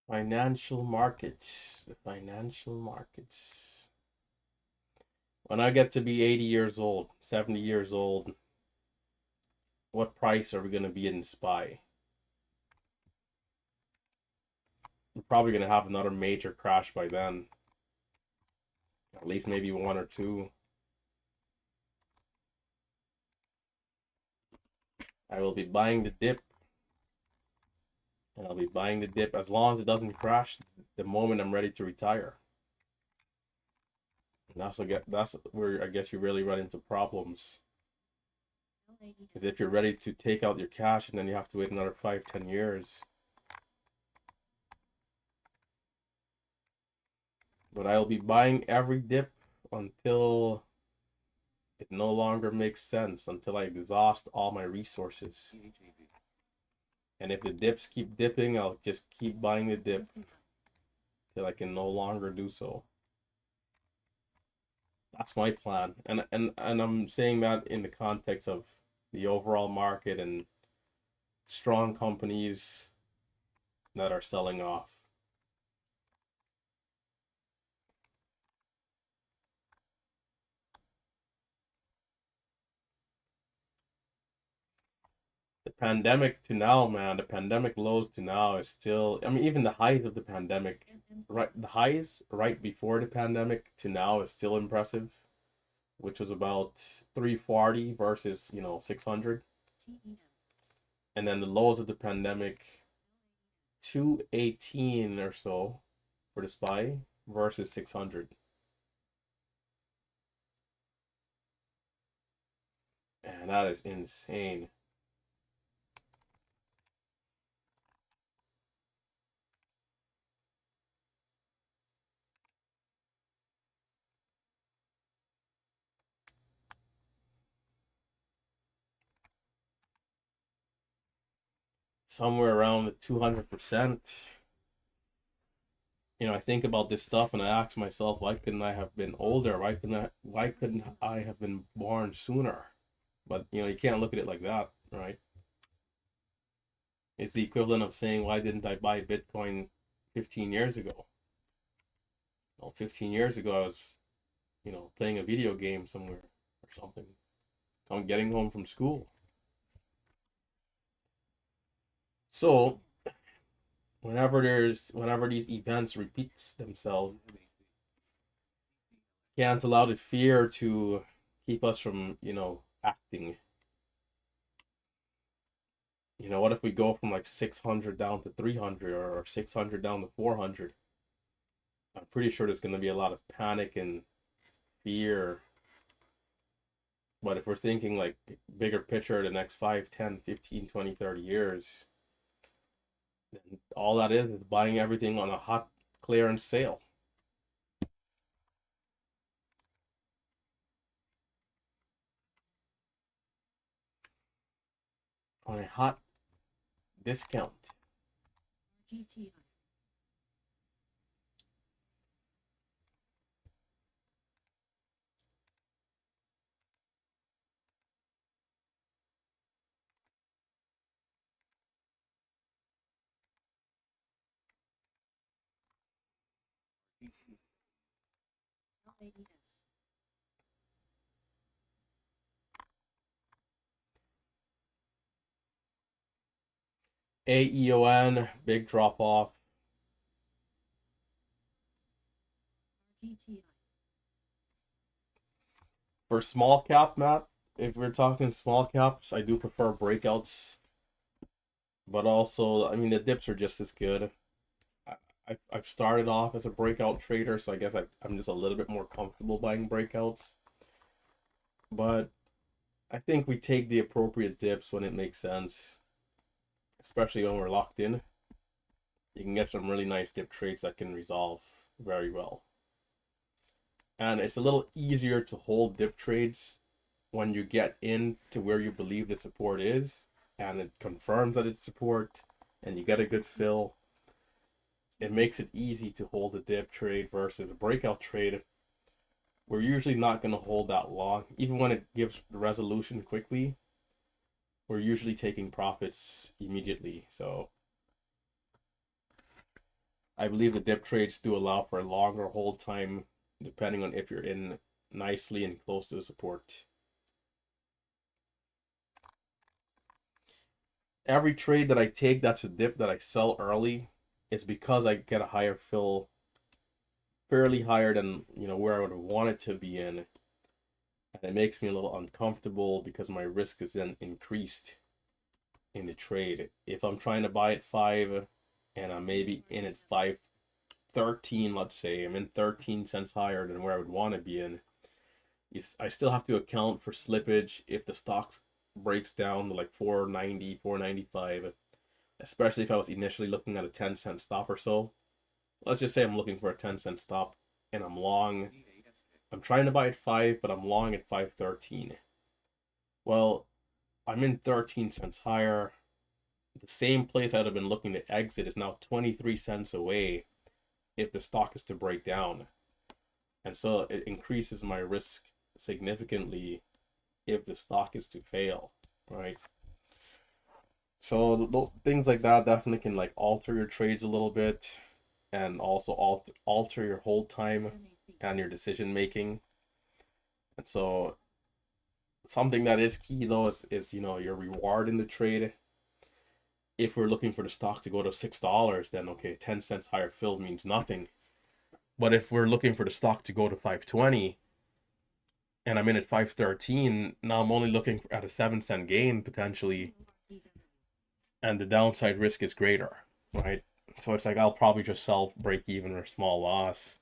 Financial markets. The financial markets. When I get to be 80 years old, 70 years old, what price are we going to be in SPY? We're probably going to have another major crash by then. At least maybe one or two. I will be buying the dip. And I'll be buying the dip as long as it doesn't crash the moment I'm ready to retire. And that's where I guess you really run into problems. Because if you're ready to take out your cash and then you have to wait another 5-10 years. But I'll be buying every dip until it no longer makes sense, until I exhaust all my resources. And if the dips keep dipping, I'll just keep buying the dip till I can no longer do so. That's my plan. And I'm saying that in the context of the overall market and strong companies that are selling off. The pandemic to now, man, the pandemic lows to now is still, I mean, even the highs of the pandemic, right? The highs right before the pandemic to now is still impressive, which was about 340 versus, 600. And then the lows of the pandemic, 218 or so for the SPY versus 600. And that is insane. Somewhere around the 200%. I think about this stuff and I ask myself, why couldn't I have been older? Why couldn't I have been born sooner? But you can't look at it like that, right? It's the equivalent of saying, why didn't I buy Bitcoin 15 years ago? Well, 15 years ago I was, playing a video game somewhere or something. I'm getting home from school. So whenever these events repeats themselves, can't allow the fear to keep us from, acting. What if we go from like 600 down to 300 or 600 down to 400? I'm pretty sure there's going to be a lot of panic and fear. But if we're thinking like bigger picture, the next 5, 10, 15, 20, 30 years, then all that is buying everything on a hot clearance sale. On a hot discount. GTI. LAES. AEON, big drop off. GTI. For small cap, Matt, if we're talking small caps, I do prefer breakouts. But also, I mean, the dips are just as good. I've started off as a breakout trader, so I guess I'm just a little bit more comfortable buying breakouts. But I think we take the appropriate dips when it makes sense, especially when we're locked in. You can get some really nice dip trades that can resolve very well. And it's a little easier to hold dip trades when you get into where you believe the support is and it confirms that it's support and you get a good fill. It makes it easy to hold a dip trade versus a breakout trade. We're usually not going to hold that long. Even when it gives the resolution quickly, we're usually taking profits immediately. So I believe the dip trades do allow for a longer hold time depending on if you're in nicely and close to the support. Every trade that I take that's a dip that I sell early is because I get a higher fill, fairly higher than where I would want it to be in, and it makes me a little uncomfortable because my risk is then increased in the trade. If I'm trying to buy at 5 and I'm maybe in at 5.13, let's say I'm in 13 cents higher than where I would want to be in, I still have to account for slippage if the stock breaks down to like 490, 495, especially if I was initially looking at a 10-cent stop or so. Let's just say I'm looking for a 10-cent stop and I'm long. I'm trying to buy at 5, but I'm long at 5.13. Well, I'm in 13 cents higher. The same place I'd have been looking to exit is now 23 cents away if the stock is to break down. And so it increases my risk significantly if the stock is to fail, right? So things like that definitely can like alter your trades a little bit and also alter your hold time and your decision making. And so something that is key though is your reward in the trade. If we're looking for the stock to go to $6, then okay, 10 cents higher fill means nothing. But if we're looking for the stock to go to 5.20 and I'm in at 5.13, now I'm only looking at a 7-cent gain potentially, and the downside risk is greater, right? So it's like I'll probably just sell break even or small loss.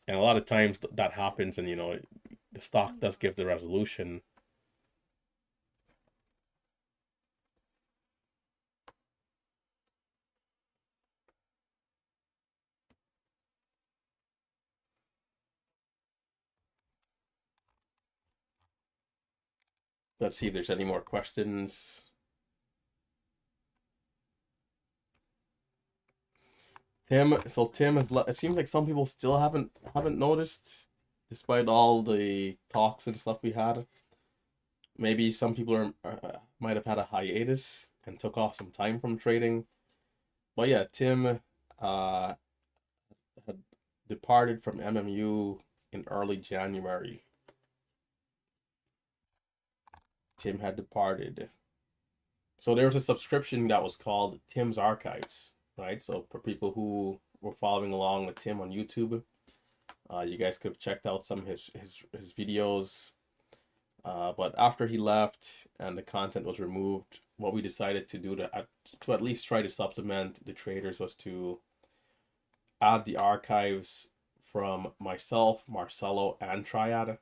And a lot of times that happens, and the stock does give the resolution. Let's see if there's any more questions. Tim has. It seems like some people still haven't noticed, despite all the talks and stuff we had. Maybe some people might have had a hiatus and took off some time from trading. But yeah, Tim uh, had departed from MMU in early January. Tim had departed. So there was a subscription that was called Tim's Archives, right? So for people who were following along with Tim on YouTube, you guys could have checked out some of his videos. But after he left and the content was removed, what we decided to do to at least try to supplement the traders was to add the archives from myself, Marcelo, and Triad.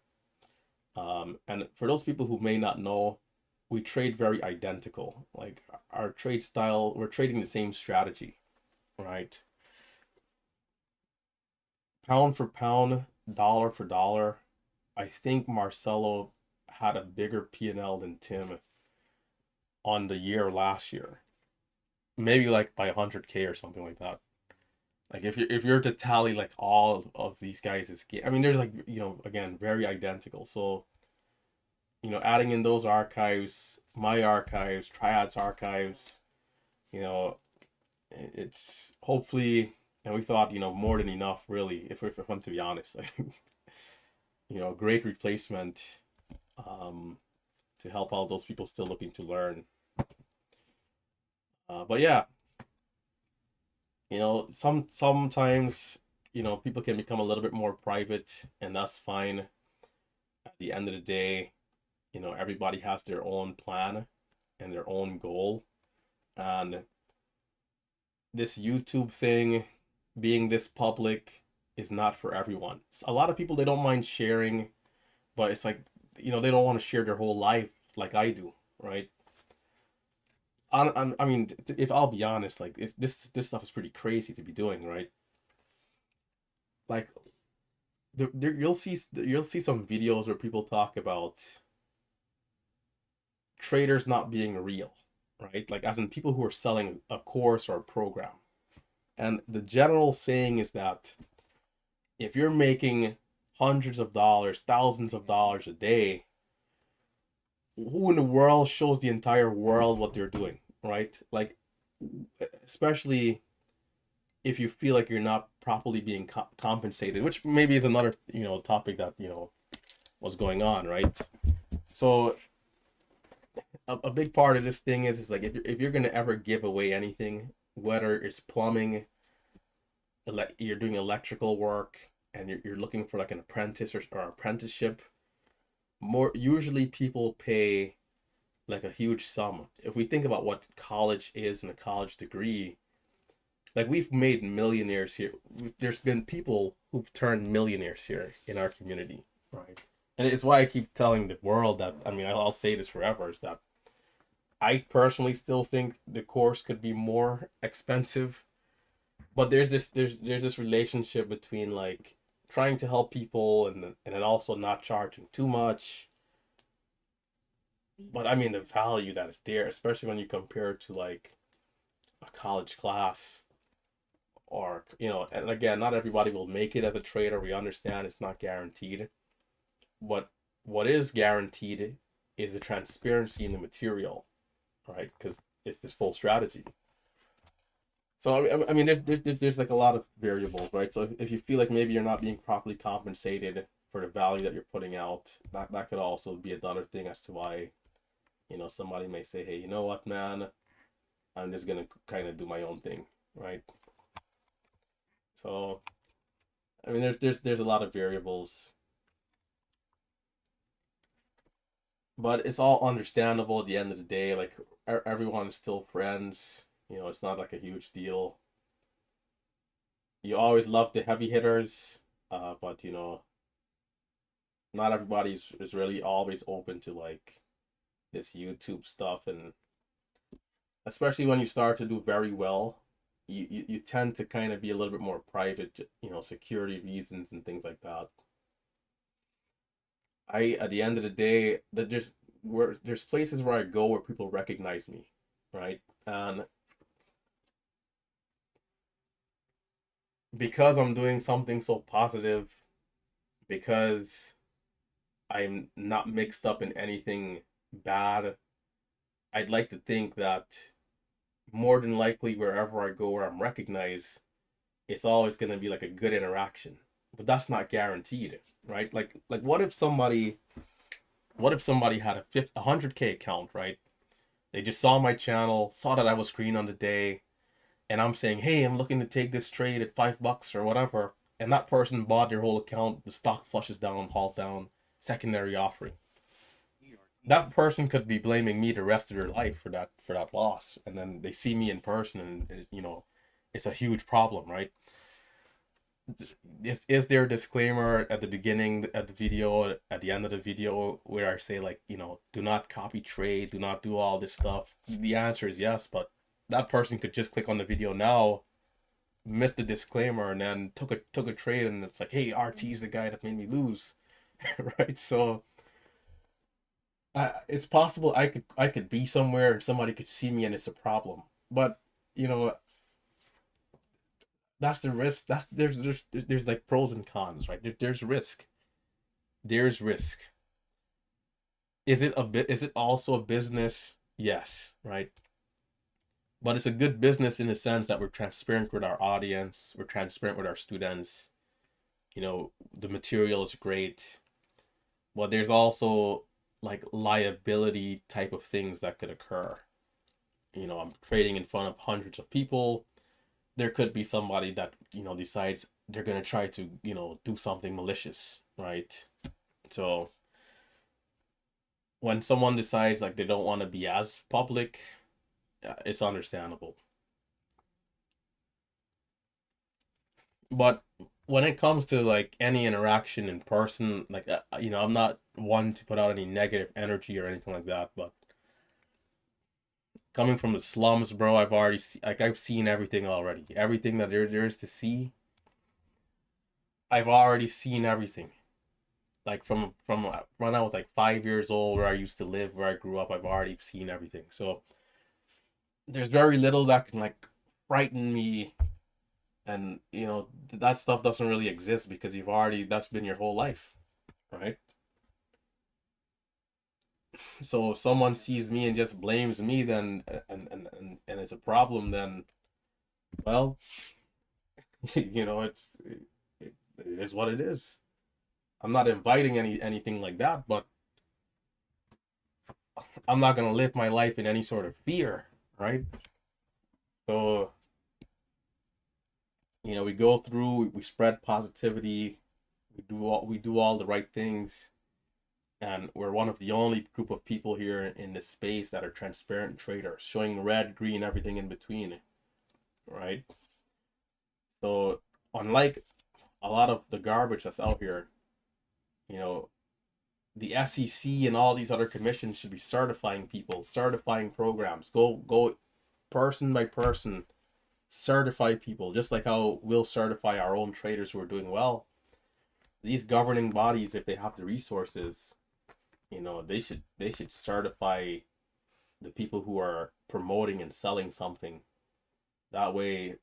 And for those people who may not know, we trade very identical. Like our trade style, we're trading the same strategy, right? Pound for pound, dollar for dollar. I think Marcelo had a bigger P&L than Tim on the year last year. Maybe like by 100K or something like that. Like if you're to tally like all of these guys' game, I mean there's like, again, very identical. So, adding in those archives, my archives, Triad's archives, you know, it's hopefully, and we thought, more than enough, really, if we want to be honest. Like, great replacement, um, to help out those people still looking to learn. But yeah, sometimes, people can become a little bit more private, and that's fine. At the end of the day, everybody has their own plan and their own goal. And this YouTube thing, being this public, is not for everyone. A lot of people, they don't mind sharing, but it's like, they don't want to share their whole life like I do, right? I mean, if I'll be honest, like this stuff is pretty crazy to be doing, right? Like you'll see some videos where people talk about traders not being real, right? Like as in people who are selling a course or a program. And the general saying is that if you're making hundreds of dollars, thousands of dollars a day, who in the world shows the entire world what they're doing, right? Like, especially if you feel like you're not properly being compensated, which maybe is another, topic that, was going on, right? So a big part of this thing is like if you're gonna ever give away anything, whether it's plumbing, you're doing electrical work, and you're looking for like an apprentice or apprenticeship, more usually people pay like a huge sum. If we think about what college is and a college degree, like we've made millionaires here. There's been people who've turned millionaires here in our community, right? And it's why I keep telling the world that, I mean, I'll say this forever, is that I personally still think the course could be more expensive, but there's this relationship between like trying to help people and then also not charging too much. But I mean the value that is there, especially when you compare it to like a college class, or and again, not everybody will make it as a trader. We understand it's not guaranteed, but what is guaranteed is the transparency in the material, right? Because it's this full strategy. So I mean, there's like a lot of variables, right? So if you feel like maybe you're not being properly compensated for the value that you're putting out, that could also be another thing as to why, somebody may say, hey, you know what, man, I'm just gonna kind of do my own thing, right? So I mean, there's a lot of variables, but it's all understandable at the end of the day. Like everyone is still friends. It's not like a huge deal. You always love the heavy hitters, but not everybody is really always open to like this YouTube stuff, and especially when you start to do very well, you tend to kind of be a little bit more private, security reasons and things like that. At the end of the day, that there's places where I go where people recognize me, right? And because I'm doing something so positive, because I'm not mixed up in anything bad, I'd like to think that more than likely wherever I go where I'm recognized, it's always going to be like a good interaction. But that's not guaranteed, right? Like what if somebody had a 100K account, right? They just saw my channel, saw that I was green on the day, and I'm saying, hey, I'm looking to take this trade at $5 or whatever. And that person bought their whole account, the stock flushes down, halt down, secondary offering. That person could be blaming me the rest of their life for that loss. And then they see me in person and it's a huge problem, right? Is there a disclaimer at the beginning of the video, at the end of the video, where I say, like, do not copy trade, do not do all this stuff? The answer is yes, but that person could just click on the video now, miss the disclaimer, and then took a trade, and it's like, hey, RT's the guy that made me lose. Right? So it's possible I could be somewhere and somebody could see me and it's a problem. But you know that's the risk. There's like pros and cons, right? There's risk. There's risk. Is it also a business? Yes, right? But it's a good business in the sense that we're transparent with our audience, we're transparent with our students. The material is great, but there's also like liability type of things that could occur. I'm trading in front of hundreds of people. There could be somebody that decides they're going to try to do something malicious, right? So when someone decides like they don't want to be as public, it's understandable. But when it comes to like any interaction in person, like I'm not one to put out any negative energy or anything like that, but coming from the slums, bro, I've seen everything already. Everything that there is to see, I've already seen everything. Like from when I was like 5 years old, where I used to live, where I grew up, I've already seen everything. So there's very little that can like frighten me, and that stuff doesn't really exist because that's been your whole life, right? So if someone sees me and just blames me, then and it's a problem, then well, it is what it is. I'm not inviting anything like that, but I'm not gonna live my life in any sort of fear, right? So we go through, we spread positivity, we do all the right things, and we're one of the only group of people here in this space that are transparent traders, showing red, green, everything in between, right? So unlike a lot of the garbage that's out here, you know, the SEC and all these other commissions should be certifying people, certifying programs. Go person by person, certify people, just like how we'll certify our own traders who are doing well. These governing bodies, if they have the resources, they should certify the people who are promoting and selling something. That way,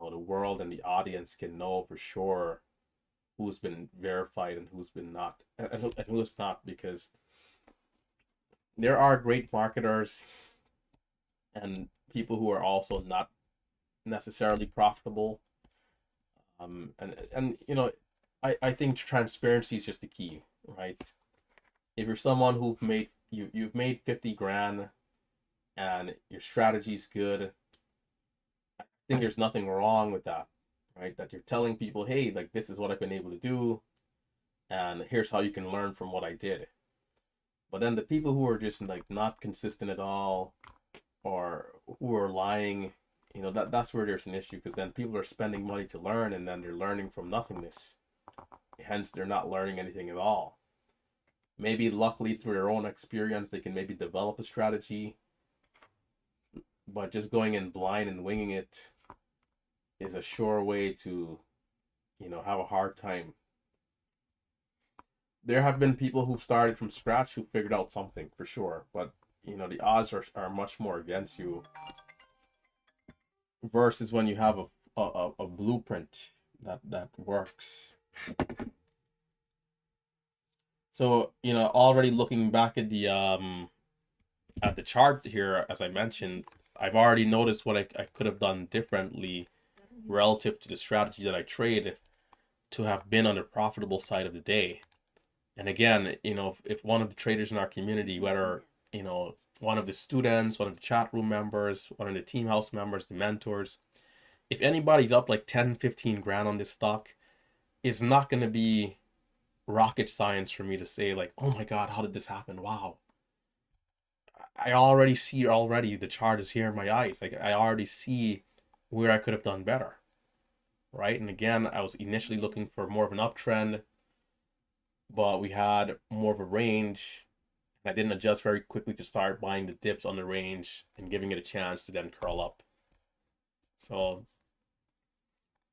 the world and the audience can know for sure who's been verified and who's been not, and who's not, because there are great marketers and people who are also not necessarily profitable. And I think transparency is just the key, right? If you're someone you've made 50 grand and your strategy's good, I think there's nothing wrong with that, right? That you're telling people, hey, like, this is what I've been able to do, and here's how you can learn from what I did. But then the people who are just like not consistent at all, or who are lying, that's where there's an issue, because then people are spending money to learn and then they're learning from nothingness. Hence, they're not learning anything at all. Maybe luckily through their own experience, they can maybe develop a strategy, but just going in blind and winging it is a sure way to, have a hard time. There have been people who started from scratch who figured out something for sure, but the odds are much more against you versus when you have a blueprint that works. So already looking back at the chart here, as I mentioned, I've already noticed what I could have done differently relative to the strategy that I trade to have been on the profitable side of the day. And again, if one of the traders in our community, whether one of the students, one of the chat room members, one of the team house members, the mentors. If anybody's up like 10, 15 grand on this stock, it's not going to be rocket science for me to say like, oh my God, how did this happen? Wow. I already see the chart is here in my eyes. Like I already see where I could have done better. Right. And again, I was initially looking for more of an uptrend, but we had more of a range. I didn't adjust very quickly to start buying the dips on the range and giving it a chance to then curl up. So,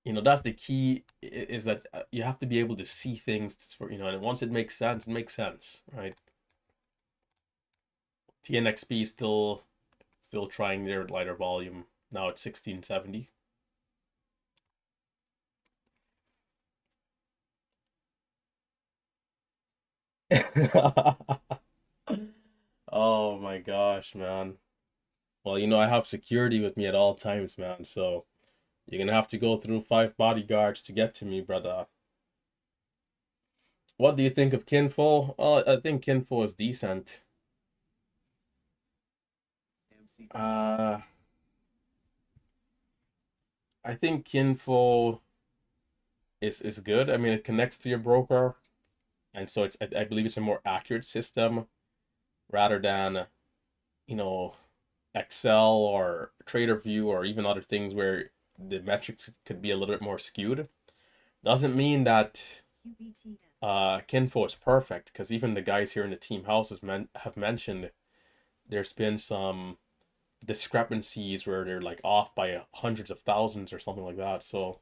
that's the key, is that you have to be able to see things for, and once it makes sense, right? TNXP is still trying their lighter volume. Now it's 1670. Oh my gosh, man. Well, I have security with me at all times, man. So you're gonna have to go through 5 bodyguards to get to me, brother. What do you think of Kinfo? I think Kinfo is decent. MC. I think Kinfo is good. I mean, it connects to your broker, and so I believe it's a more accurate system rather than you know Excel or TraderView or even other things where the metrics could be a little bit more skewed. Doesn't mean that Kinfo is perfect, because even the guys here in the team house have mentioned there's been some discrepancies where they're like off by hundreds of thousands or something like that. So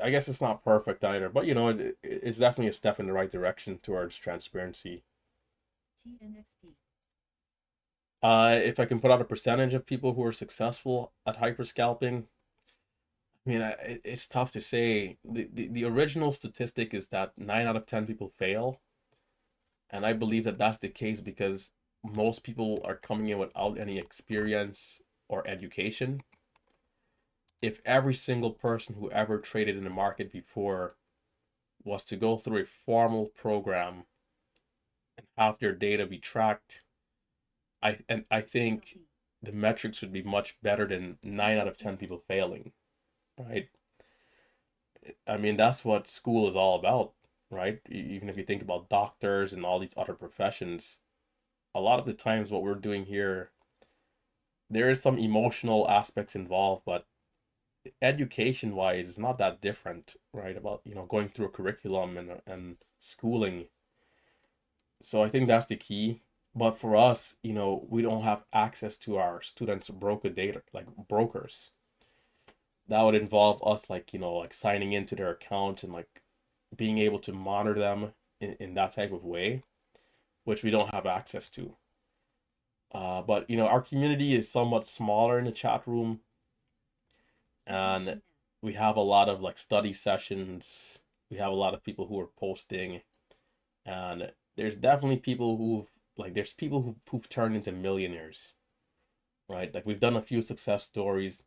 I guess it's not perfect either, but it's definitely a step in the right direction towards transparency. If I can put out a percentage of people who are successful at hyperscalping, I mean, it's tough to say. The original statistic is that 9 out of 10 people fail, and I believe that that's the case because most people are coming in without any experience or education. If every single person who ever traded in the market before was to go through a formal program and have their data be tracked, I think the metrics would be much better than 9 out of 10 people failing, right? I mean, that's what school is all about, right? Even if you think about doctors and all these other professions, a lot of the times what we're doing here, there is some emotional aspects involved, but education wise, it's not that different, right? About, going through a curriculum and schooling. So I think that's the key. But for us, we don't have access to our students' broker data, like brokers. That would involve us, like, like signing into their account and like being able to monitor them in that type of way, which we don't have access to. But our community is somewhat smaller in the chat room, and we have a lot of like study sessions. We have a lot of people who are posting, and there's definitely people there's people who've turned into millionaires, right? Like we've done a few success stories.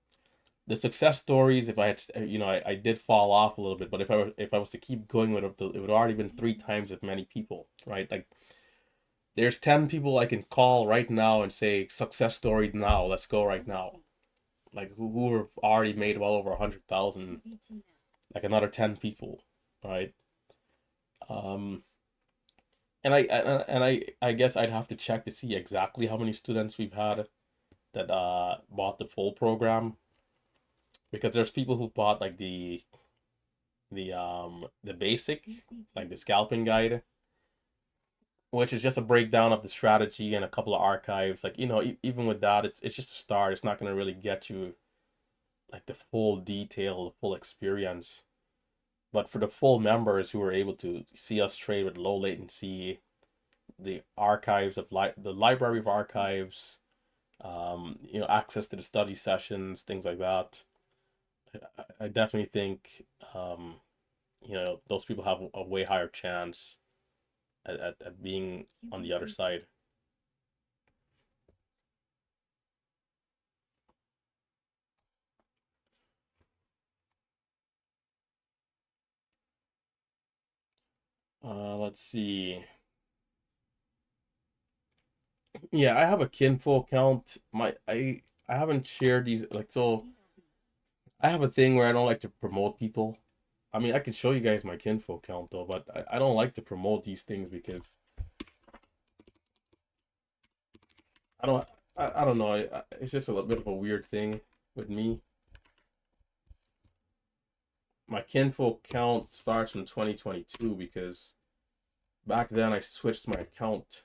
The success stories, if I had, I did fall off a little bit, but if I was to keep going with it, it would already been 3 times as many people, right? Like there's 10 people I can call right now and say success story now. Let's go right now. Like who have already made well over 100,000. Like another 10 people, right? Um, and I guess I'd have to check to see exactly how many students we've had that bought the full program, because there's people who bought like the basic, like the scalping guide, which is just a breakdown of the strategy and a couple of archives. Like even with that, it's just a start. It's not gonna really get you like the full detail, the full experience. But for the full members who are able to see us trade with low latency, the archives of the library of archives, access to the study sessions, things like that, I definitely think those people have a way higher chance at being on the other side. Let's see. Yeah, I have a kinfo account. I haven't shared these like so. I have a thing where I don't like to promote people. I mean, I could show you guys my kinfo account though, but I don't like to promote these things because I don't I don't know. It's just a little bit of a weird thing with me. My kinfo account starts from 2022 because back then I switched my account.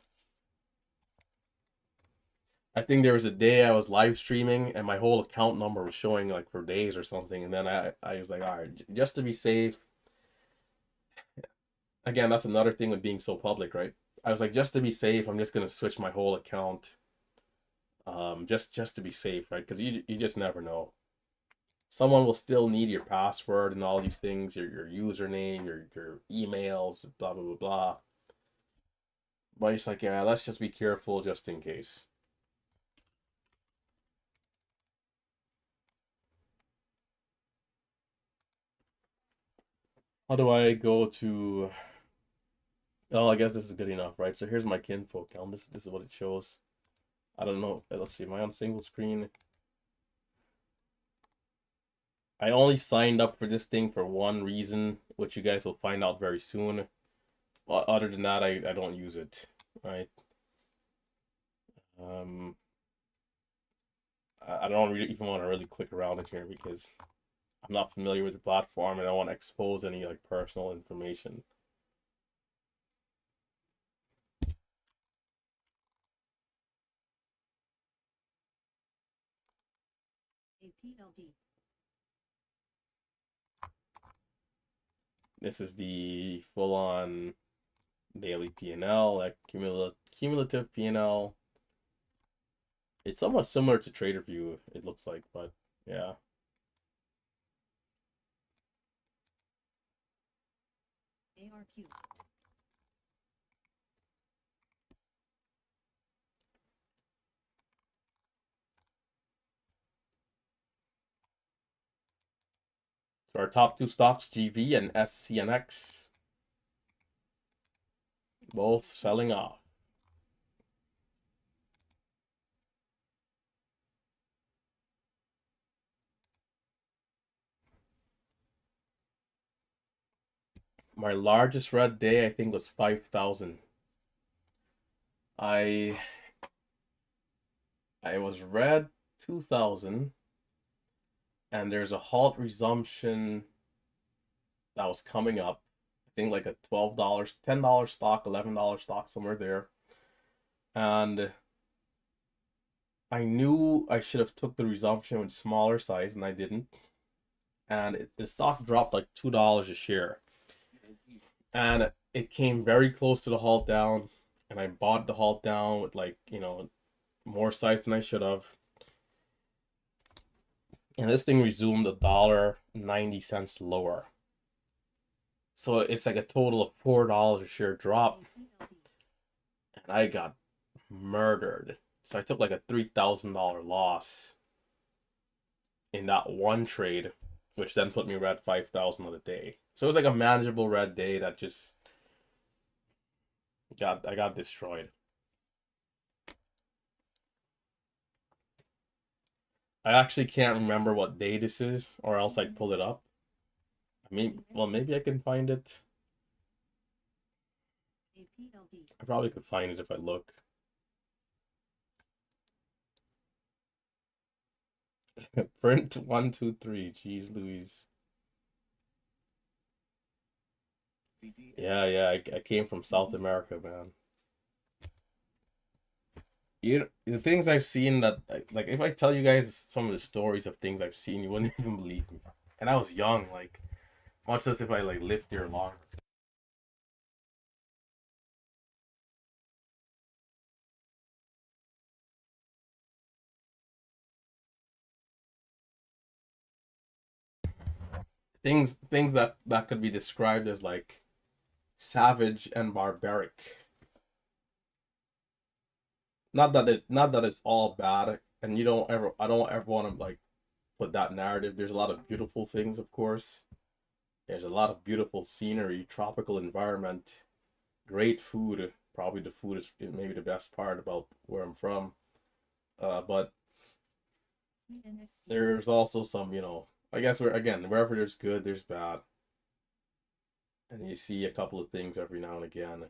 I think there was a day I was live streaming and my whole account number was showing like for days or something, and then I was like, all right, just to be safe. Again, that's another thing with being so public, right? I was like, just to be safe, I'm just gonna switch my whole account, just to be safe, right? Because you just never know. Someone will still need your password and all these things, your username, your emails, blah blah blah blah. But it's like, yeah, let's just be careful just in case. How do I go to? Oh, I guess this is good enough, right? So here's my kinfolk account. This is what it shows. I don't know. Let's see. Am I on single screen? I only signed up for this thing for one reason, which you guys will find out very soon. Other than that, I don't use it, right? Um, I don't really even want to really click around it here because I'm not familiar with the platform and I don't want to expose any like personal information. A PLD. This is the full-on daily P&L, like cumulative P&L. It's somewhat similar to TraderView, it looks like, but yeah. ARQ. So our top two stocks, GV and SCNX, both selling off. My largest red day, I think, was 5,000. I I was red 2,000, and there's a halt resumption that was coming up. I think like a $12, $10 stock, $11 stock, somewhere there. And I knew I should have took the resumption with smaller size, and I didn't. And the stock dropped like $2 a share. And it came very close to the halt down, and I bought the halt down with like, more size than I should have. And this thing resumed $1.90 lower. So it's like a total of $4 a share drop, and I got murdered. So I took like a $3,000 loss in that one trade, which then put me red 5,000 on the day. So it was like a manageable red day that just I got destroyed. I actually can't remember what day this is, or else I'd pull it up. I mean, well, maybe I can find it. A PLD. I probably could find it if I look. Print 123. Jeez Louise. Yeah, I came from South America, man. The things I've seen that like if I tell you guys some of the stories of things I've seen, you wouldn't even believe me. And I was young, like much as if I like lived there longer. Things that could be described as like savage and barbaric. Not that it's all bad, and you don't ever I don't ever want to like put that narrative. There's a lot of beautiful things, of course. There's a lot of beautiful scenery, tropical environment, great food. Probably the food is maybe the best part about where I'm from. But there's also some, I guess wherever there's good, there's bad, and you see a couple of things every now and again.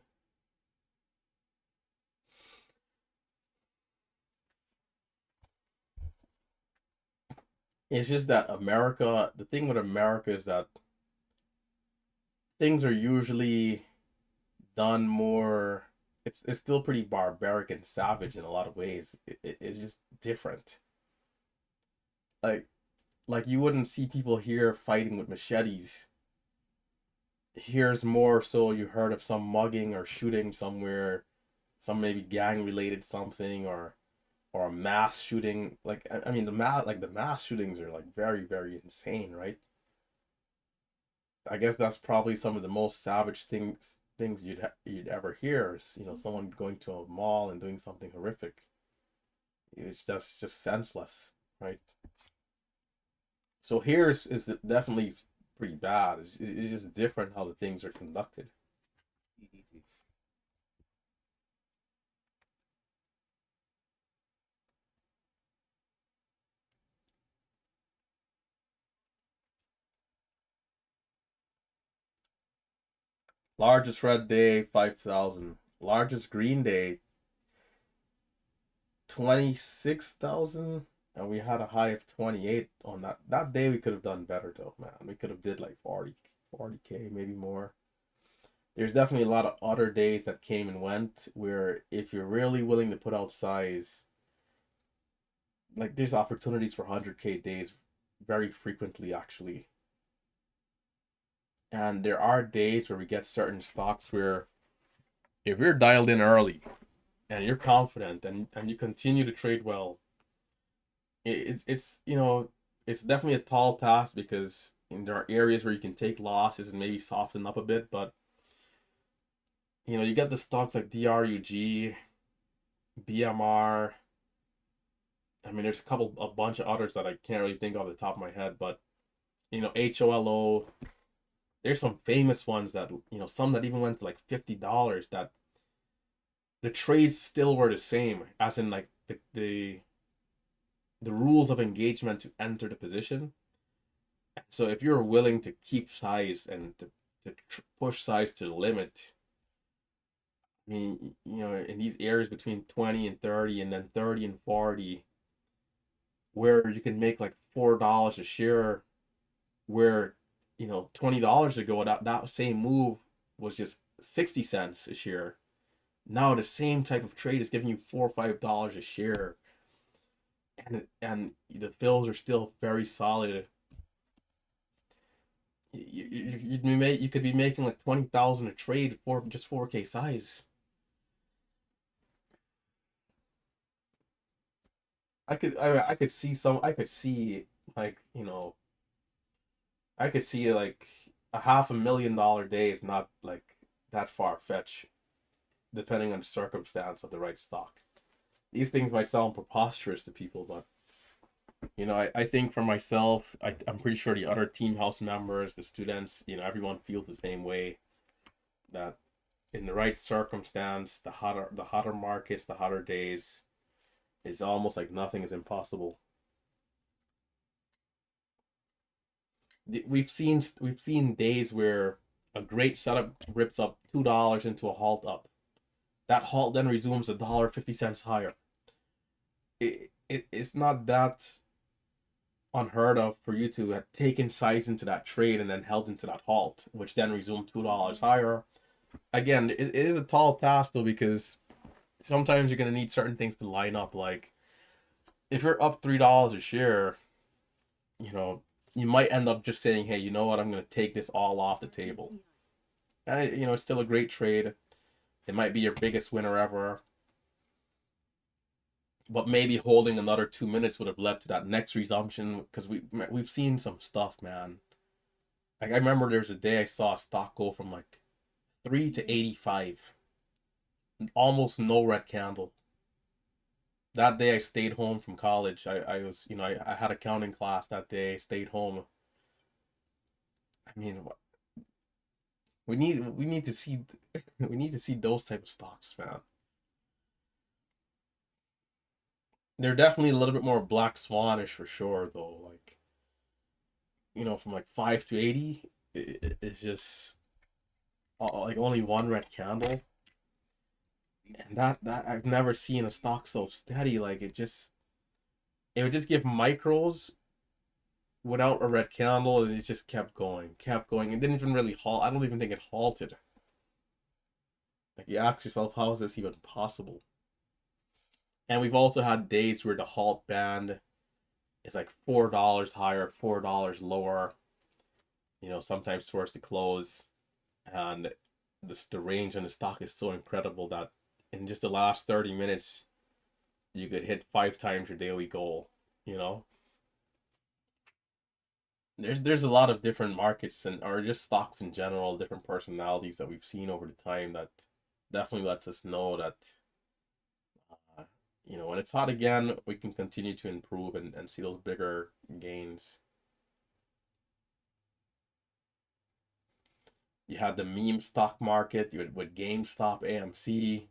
It's just that America, the thing with America is that things are usually done more. It's still pretty barbaric and savage in a lot of ways. It's just different. Like like you wouldn't see people here fighting with machetes. Here's more so you heard of some mugging or shooting somewhere, some maybe gang related something or a mass shooting. Like I mean the mass shootings are like very insane, right? I guess that's probably some of the most savage things you'd ever hear is someone going to a mall and doing something horrific. It's just senseless, right? So here is definitely pretty bad. It's just different how the things are conducted. EDT. Largest red day 5,000. Largest green day 26,000. And we had a high of 28 on that day. We could have done better though, man. We could have did like 40K, maybe more. There's definitely a lot of other days that came and went where if you're really willing to put out size, like there's opportunities for 100K days very frequently actually. And there are days where we get certain stocks where if you're dialed in early and you're confident and you continue to trade well, it's definitely a tall task because there are areas where you can take losses and maybe soften up a bit, but you get the stocks like DRUG, BMR. I mean, there's a bunch of others that I can't really think off the top of my head, but HOLO. There's some famous ones that some that even went to like $50 that the trades still were the same, as in like the rules of engagement to enter the position. So if you're willing to keep size and to push size to the limit, I mean, in these areas between 20 and 30 and then 30 and 40, where you can make like $4 a share, where $20 ago that same move was just 60 cents a share. Now the same type of trade is giving you $4 or $5 a share, and the fills are still very solid. You could be making like 20,000 a trade for just 4K size. I could see like I could see like a $500,000 day is not like that far fetched, depending on the circumstance of the right stock. These things might sound preposterous to people, but I think for myself, I'm pretty sure the other team house members, the students, everyone feels the same way, that in the right circumstance, the hotter markets, the hotter days, it's almost like nothing is impossible. We've seen days where a great setup rips up $2 into a halt up. That halt then resumes $1.50 higher. It's not that unheard of for you to have taken size into that trade and then held into that halt, which then resumed $2 higher. Again, it is a tall task though, because sometimes you're gonna need certain things to line up. Like if you're up $3 a share, you know, you might end up just saying, hey, you know what, I'm gonna take this all off the table. And it's still a great trade. It might be your biggest winner ever. But maybe holding another 2 minutes would have led to that next resumption, because we've seen some stuff, man. Like I remember there's a day I saw a stock go from like 3 to 85, almost no red candle. That day I stayed home from college. I was, I had accounting class that day, stayed home. I mean, We need to see we need to see those type of stocks, man. They're definitely a little bit more black swanish for sure, though. Like, from like 5 to 80, it's just like only one red candle, and that I've never seen a stock so steady. Like it would just give micros without a red candle, and it just kept going. It didn't even really halt. I don't even think it halted. Like you ask yourself, how is this even possible? And we've also had days where the halt band is like $4 higher, $4 lower. Sometimes towards the close, and the range on the stock is so incredible that in just the last 30 minutes, you could hit 5 times your daily goal. You know, there's a lot of different markets or just stocks in general, different personalities that we've seen over the time that definitely lets us know that when it's hot again, we can continue to improve and see those bigger gains. You had the meme stock market with GameStop, AMC.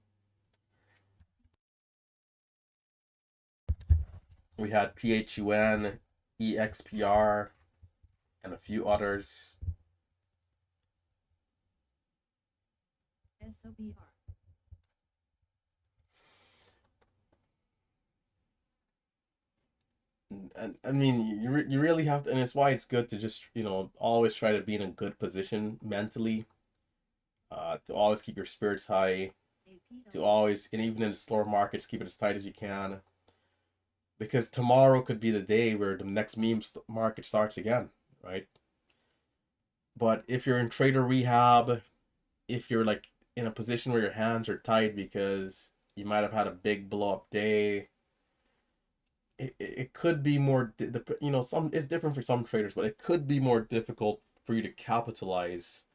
We had PHUN, EXPR, and a few others. SOBR. And I mean, you really have to, and it's why it's good to just always try to be in a good position mentally, to always keep your spirits high, to always, and even in the slower markets, keep it as tight as you can, because tomorrow could be the day where the next market starts again, right? But if you're in trader rehab, if you're like in a position where your hands are tied because you might have had a big blow up day, it could be more some it's different for some traders, but it could be more difficult for you to capitalize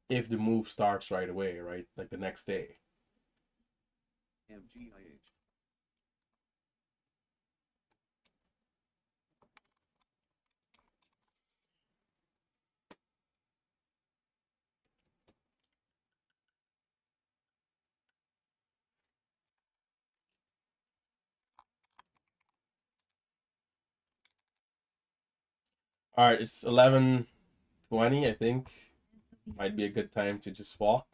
if the move starts right away, right? Like the next day. MGIH. All right, it's 11:20, I think. Might be a good time to just walk.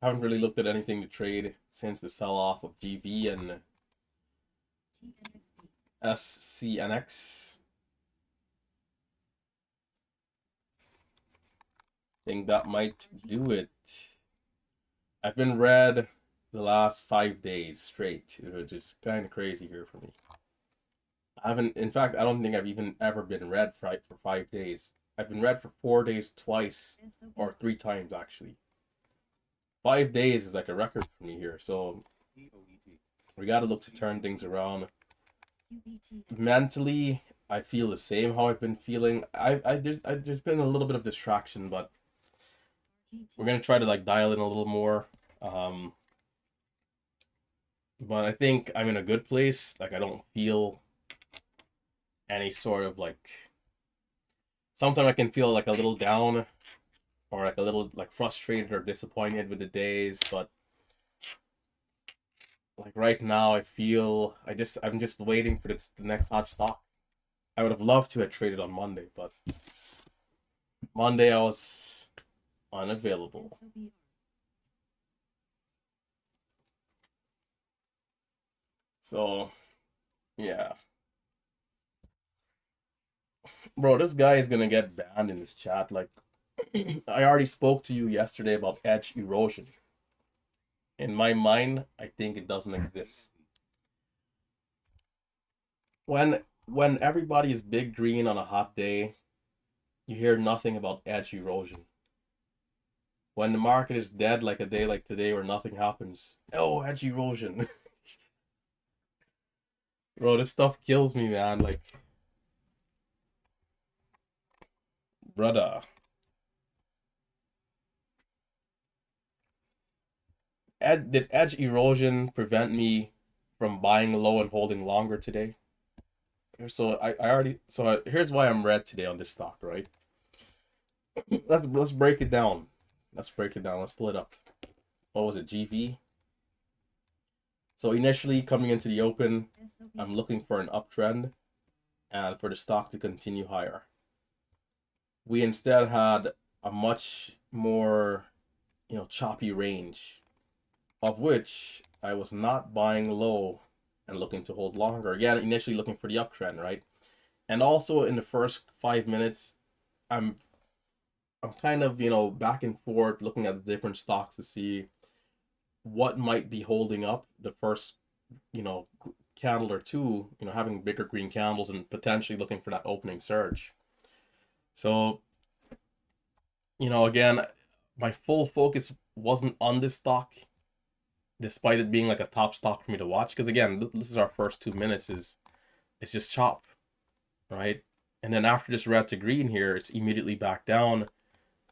I haven't really looked at anything to trade since the sell-off of GV and SCNX. Think that might do it. I've been red the last 5 days straight, which is kind of crazy here for me. I haven't, in fact, I don't think I've even ever been red for 5 days. I've been red for 4 days twice, or 3 times actually. 5 days is like a record for me here, so EOET. we got to look to turn things around. Mentally, I feel the same how I've been feeling. There's been a little bit of distraction, but we're gonna try to like dial in a little more. But I think I'm in a good place. Like I don't feel any sort of like. Sometimes I can feel like a little down, or like a little like frustrated or disappointed with the days, but like right now I feel I'm just waiting for the next hot stock. I would have loved to have traded on Monday, but Monday I was unavailable. So yeah. Bro, this guy is gonna get banned in this chat. Like I already spoke to you yesterday about edge erosion. In my mind, I think it doesn't exist. When everybody is big green on a hot day, you hear nothing about edge erosion. When the market is dead like a day like today where nothing happens, oh, edge erosion. Bro, this stuff kills me, man. Like, brother. Did edge erosion prevent me from buying low and holding longer today? So here's why I'm red today on this stock, right? let's break it down. Let's break it down. Let's pull it up. What was it? GV. So initially coming into the open, I'm looking for an uptrend and for the stock to continue higher. We instead had a much more, choppy range, of which I was not buying low and looking to hold longer. Again, initially looking for the uptrend, right? And also in the first 5 minutes, I'm kind of, back and forth looking at the different stocks to see what might be holding up the first, candle or two, having bigger green candles and potentially looking for that opening surge. So, again, my full focus wasn't on this stock, despite it being like a top stock for me to watch. Because again, this is our first 2 minutes. It's just chop, right? And then after this red to green here, it's immediately back down.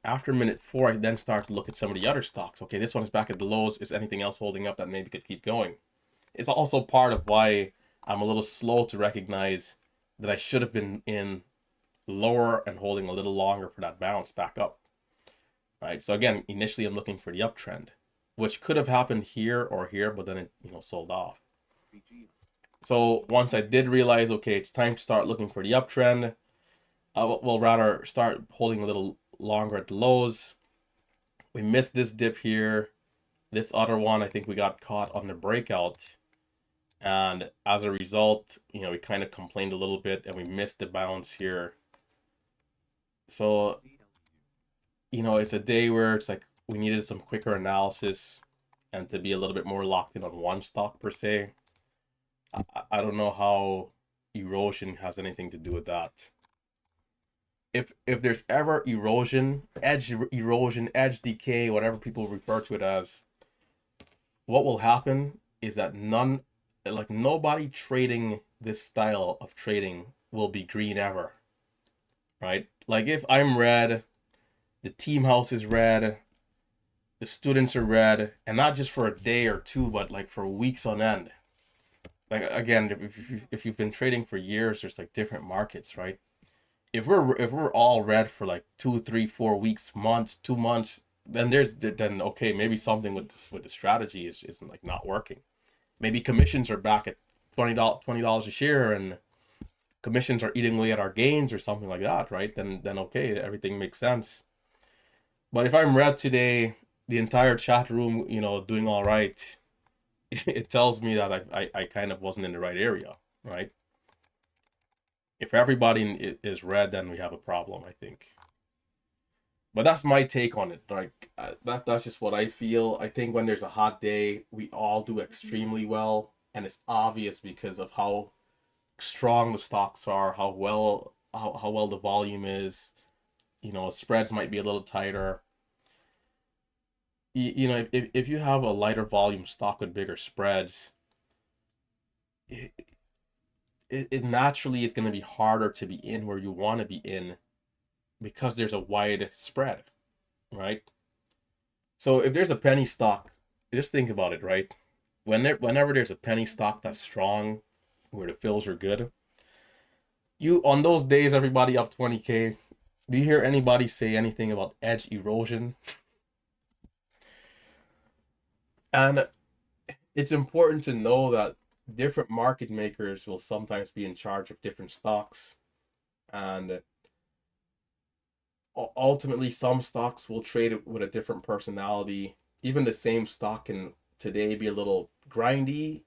After minute 4, I then start to look at some of the other stocks. Okay, this one is back at the lows. Is anything else holding up that maybe could keep going? It's also part of why I'm a little slow to recognize that I should have been in lower and holding a little longer for that bounce back up. Right. So again, initially I'm looking for the uptrend, which could have happened here or here, but then it sold off. So once I did realize, okay, it's time to start looking for the uptrend, well, rather start holding a little longer at the lows. We missed this dip here. This other one, I think we got caught on the breakout. And as a result, we kind of complained a little bit and we missed the bounce here. So, it's a day where it's like we needed some quicker analysis and to be a little bit more locked in on one stock per se. I don't know how erosion has anything to do with that. If there's ever erosion, edge decay, whatever people refer to it as, what will happen is that nobody trading this style of trading will be green ever, right? Like if I'm red, the team house is red, the students are red, and not just for a day or two, but like for weeks on end. Like again, if you've been trading for years, there's like different markets, right? If we're all red for like 2, 3, 4 weeks, months, 2 months, then okay, maybe something with the strategy is like not working. Maybe commissions are back at $20 a share and commissions are eating away at our gains or something like that, right? Then okay, everything makes sense. But if I'm red today, the entire chat room, doing all right, it tells me that I kind of wasn't in the right area, right? If everybody is red, then we have a problem, I think. But that's my take on it. Like that's just what I feel. I think when there's a hot day, we all do extremely well, and it's obvious because of how strong the stocks are, how well the volume is. Spreads might be a little tighter. If you have a lighter volume stock with bigger spreads, it, it naturally is going to be harder to be in where you want to be in because there's a wide spread, right? So if there's a penny stock, just think about it, right? Whenever there's a penny stock that's strong, where the fills are good, you on those days, everybody up 20K, do you hear anybody say anything about edge erosion? And it's important to know that different market makers will sometimes be in charge of different stocks, and ultimately some stocks will trade with a different personality. Even the same stock can today be a little grindy.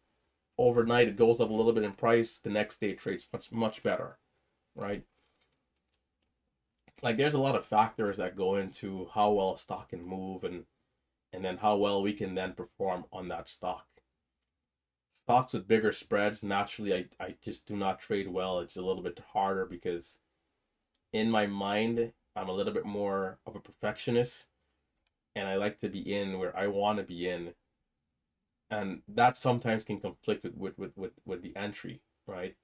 Overnight it goes up a little bit in price, the next day it trades much better, right? Like there's a lot of factors that go into how well a stock can move, and then how well we can then perform on that stock. Stocks with bigger spreads, naturally I just do not trade well. It's a little bit harder because in my mind I'm a little bit more of a perfectionist, and I like to be in where I want to be in, and that sometimes can conflict with the entry, right?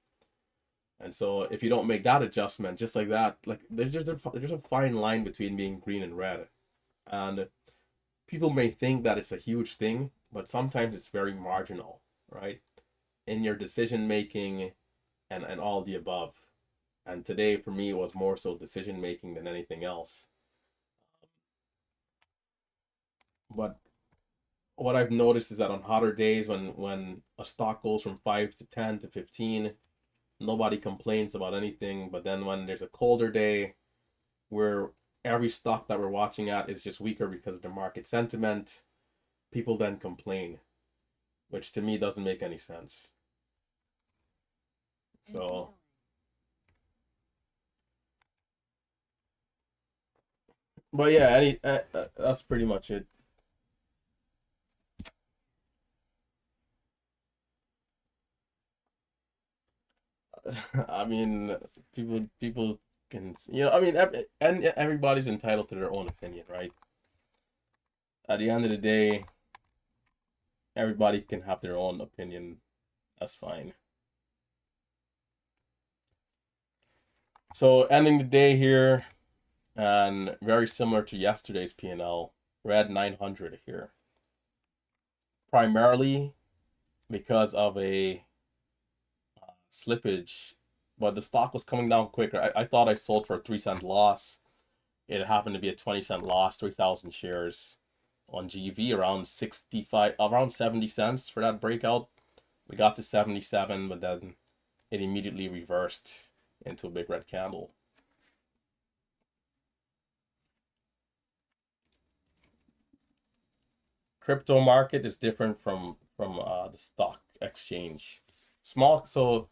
And so if you don't make that adjustment just like that, like there's a fine line between being green and red, and people may think that it's a huge thing, but sometimes it's very marginal, right? In your decision making and all the above. And today for me it was more so decision making than anything else. But what I've noticed is that on hotter days, when a stock goes from 5 to 10 to 15, nobody complains about anything. But then when there's a colder day where every stock that we're watching at is just weaker because of the market sentiment, people then complain, which to me doesn't make any sense. So, but yeah, that's pretty much it. I mean, people can, I mean, and everybody's entitled to their own opinion, right? At the end of the day, everybody can have their own opinion. That's fine. So ending the day here, and very similar to yesterday's P&L, red 900 here, primarily because of a slippage, but the stock was coming down quicker. I thought I sold for a 3-cent loss. It happened to be a 20-cent loss, 3,000 shares on GV, around 65, around 70 cents for that breakout. We got to 77, but then it immediately reversed into a big red candle. Crypto market is different from the stock exchange. So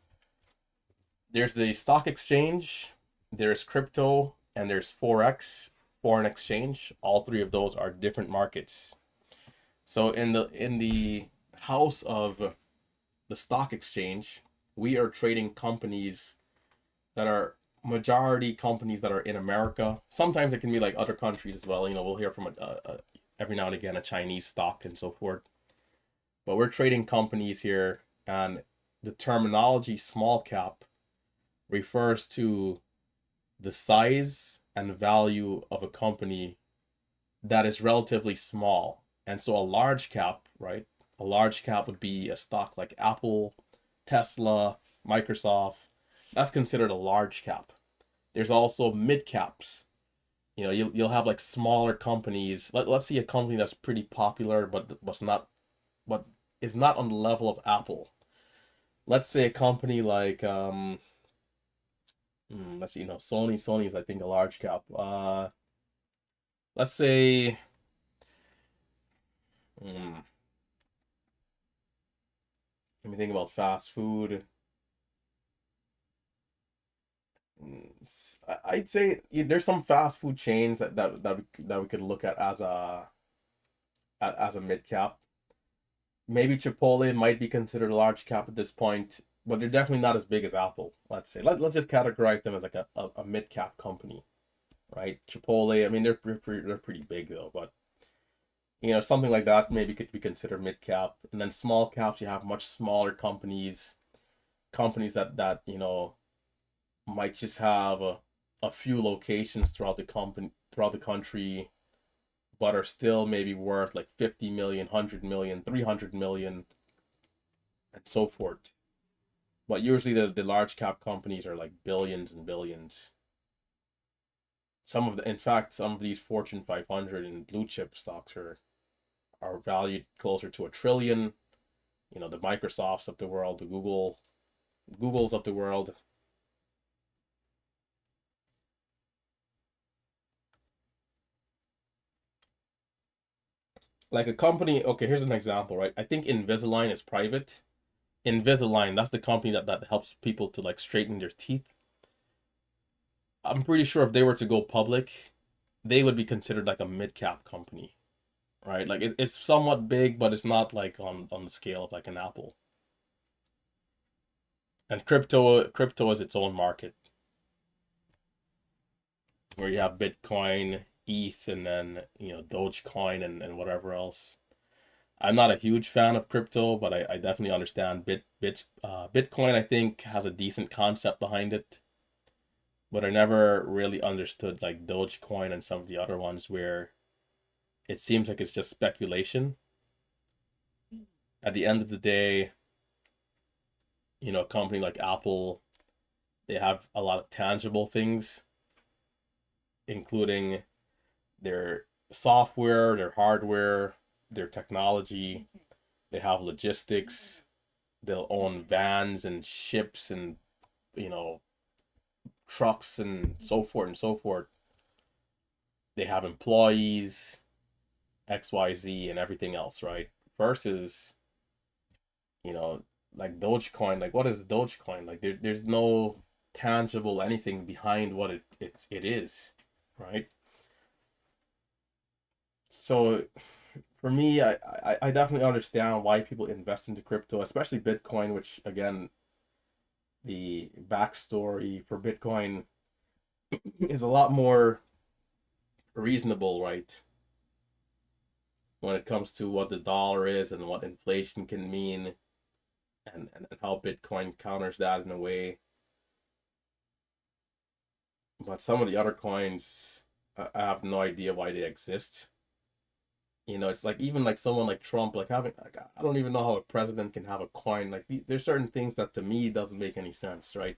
there's the stock exchange, there's crypto, and there's forex, foreign exchange. All three of those are different markets. So in the house of the stock exchange, we are trading companies that are majority companies that are in America. Sometimes it can be like other countries as well. We'll hear from every now and again a Chinese stock and so forth. But we're trading companies here, and the terminology small cap refers to the size and value of a company that is relatively small. And so a large cap, right? A large cap would be a stock like Apple, Tesla, Microsoft. That's considered a large cap. There's also mid caps. You'll have like smaller companies. Let's see a company that's pretty popular but is not on the level of Apple. Let's say a company like let's see, Sony. Sony is, I think, a large cap. Let's say mm, let me think about fast food. I'd say there's some fast food chains that we could look at as a mid cap. Maybe Chipotle might be considered a large cap at this point, but they're definitely not as big as Apple. Let's say let's just categorize them as like a mid cap company, right? Chipotle, I mean they're pretty big though, but something like that maybe could be considered mid cap. And then small caps, you have much smaller companies that might just have a few locations throughout the country, but are still maybe worth like 50 million, 100 million, 300 million, and so forth. But usually the large cap companies are like billions and billions. In fact, some of these Fortune 500 and blue chip stocks are valued closer to a trillion. The Microsofts of the world, the Googles of the world. Like a company, okay, here's an example, right? I think Invisalign is private. Invisalign, that's the company that helps people to like straighten their teeth. I'm pretty sure if they were to go public, they would be considered like a mid-cap company, right? Like it's somewhat big, but it's not like on the scale of like an Apple. And crypto is its own market where you have Bitcoin, ETH, and then Dogecoin and whatever else. I'm not a huge fan of crypto, but I definitely understand Bitcoin. I think has a decent concept behind it, but I never really understood like Dogecoin and some of the other ones where it seems like it's just speculation. At the end of the day, a company like Apple, they have a lot of tangible things, including their software, their hardware, their technology. They have logistics. They'll own vans and ships and, you know, trucks and so forth and so forth. They have employees, XYZ, and everything else, right? Versus, you know, like Dogecoin. Like, what is Dogecoin? Like, there's no tangible anything behind what it is, right? So for me, I definitely understand why people invest into crypto, especially Bitcoin, which again, the backstory for Bitcoin is a lot more reasonable, right? When it comes to what the dollar is and what inflation can mean, and how Bitcoin counters that in a way. But some of the other coins, I have no idea why they exist. You know, it's like even like someone like Trump, like having, like, I don't even know how a president can have a coin. Like there's certain things that to me doesn't make any sense, right?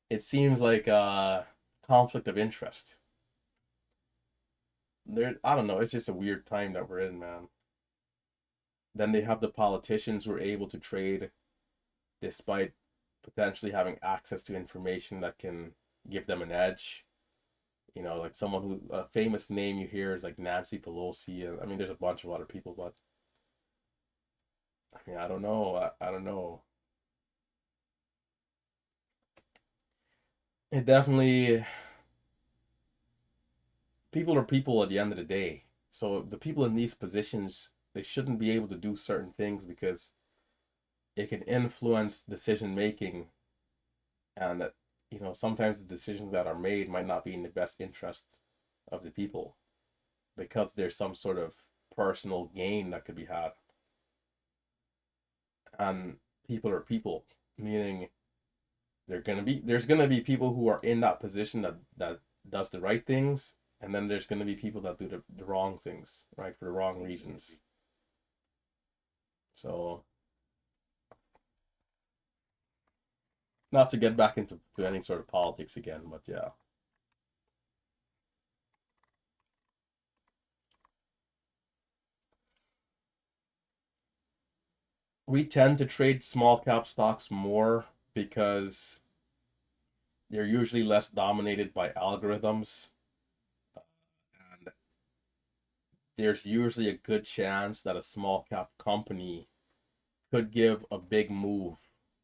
It seems like a conflict of interest. There, I don't know. It's just a weird time that we're in, man. Then they have the politicians who are able to trade despite potentially having access to information that can give them an edge. You know, like someone who, a famous name you hear is like Nancy Pelosi. I mean, there's a bunch of other people, but I mean, I don't know. I don't know. It definitely, people are people at the end of the day. So the people in these positions, they shouldn't be able to do certain things because it can influence decision making, and that, you know, sometimes the decisions that are made might not be in the best interest of the people because there's some sort of personal gain that could be had. And people are people, meaning there's gonna be people who are in that position that does the right things, and then there's gonna be people that do the wrong things, right, for the wrong reasons. So not to get back into any sort of politics again, but yeah. We tend to trade small cap stocks more because they're usually less dominated by algorithms, and there's usually a good chance that a small cap company could give a big move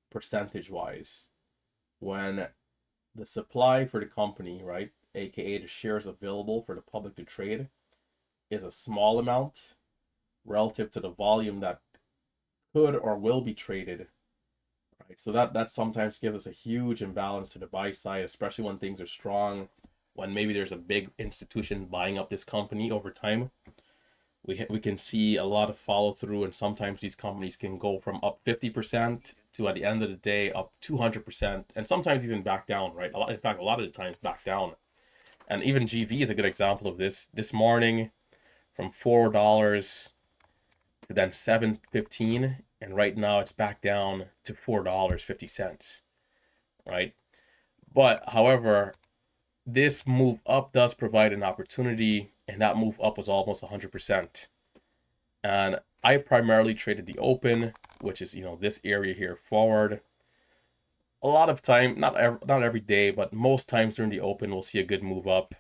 percentage wise when the supply for the company, right, aka the shares available for the public to trade, is a small amount relative to the volume that could or will be traded, right? So that sometimes gives us a huge imbalance to the buy side, especially when things are strong, when maybe there's a big institution buying up this company over time. We can see a lot of follow through, and sometimes these companies can go from up 50% to at the end of the day up 200%, and sometimes even back down, right? In fact, a lot of the times back down. And even GV is a good example of this. This morning, from $4 to then 7.15, and right now it's back down to $4.50, right? But however, this move up does provide an opportunity, and that move up was almost 100%. And I primarily traded the open, which is, you know, this area here forward. A lot of time, not every day, but most times during the open, we'll see a good move up,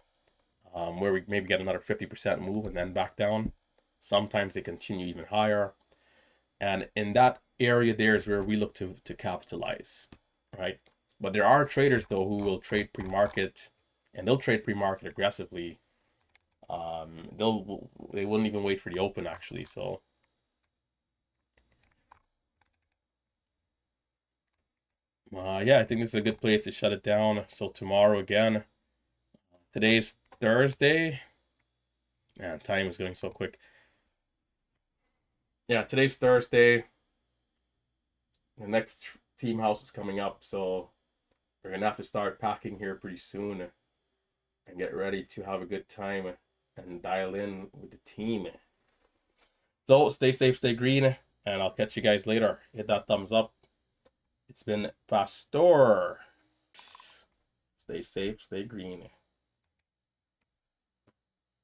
where we maybe get another 50% move and then back down. Sometimes they continue even higher. And in that area there is where we look to capitalize, right? But there are traders though who will trade pre-market, and they'll trade pre-market aggressively. They wouldn't even wait for the open actually. So yeah, I think this is a good place to shut it down. So tomorrow again. Today's Thursday. Man, time is going so quick. Yeah, today's Thursday. The next team house is coming up, so we're gonna have to start packing here pretty soon and get ready to have a good time and dial in with the team. So stay safe, stay green, and I'll catch you guys later. Hit that thumbs up. It's been Pastor. Stay safe, stay green.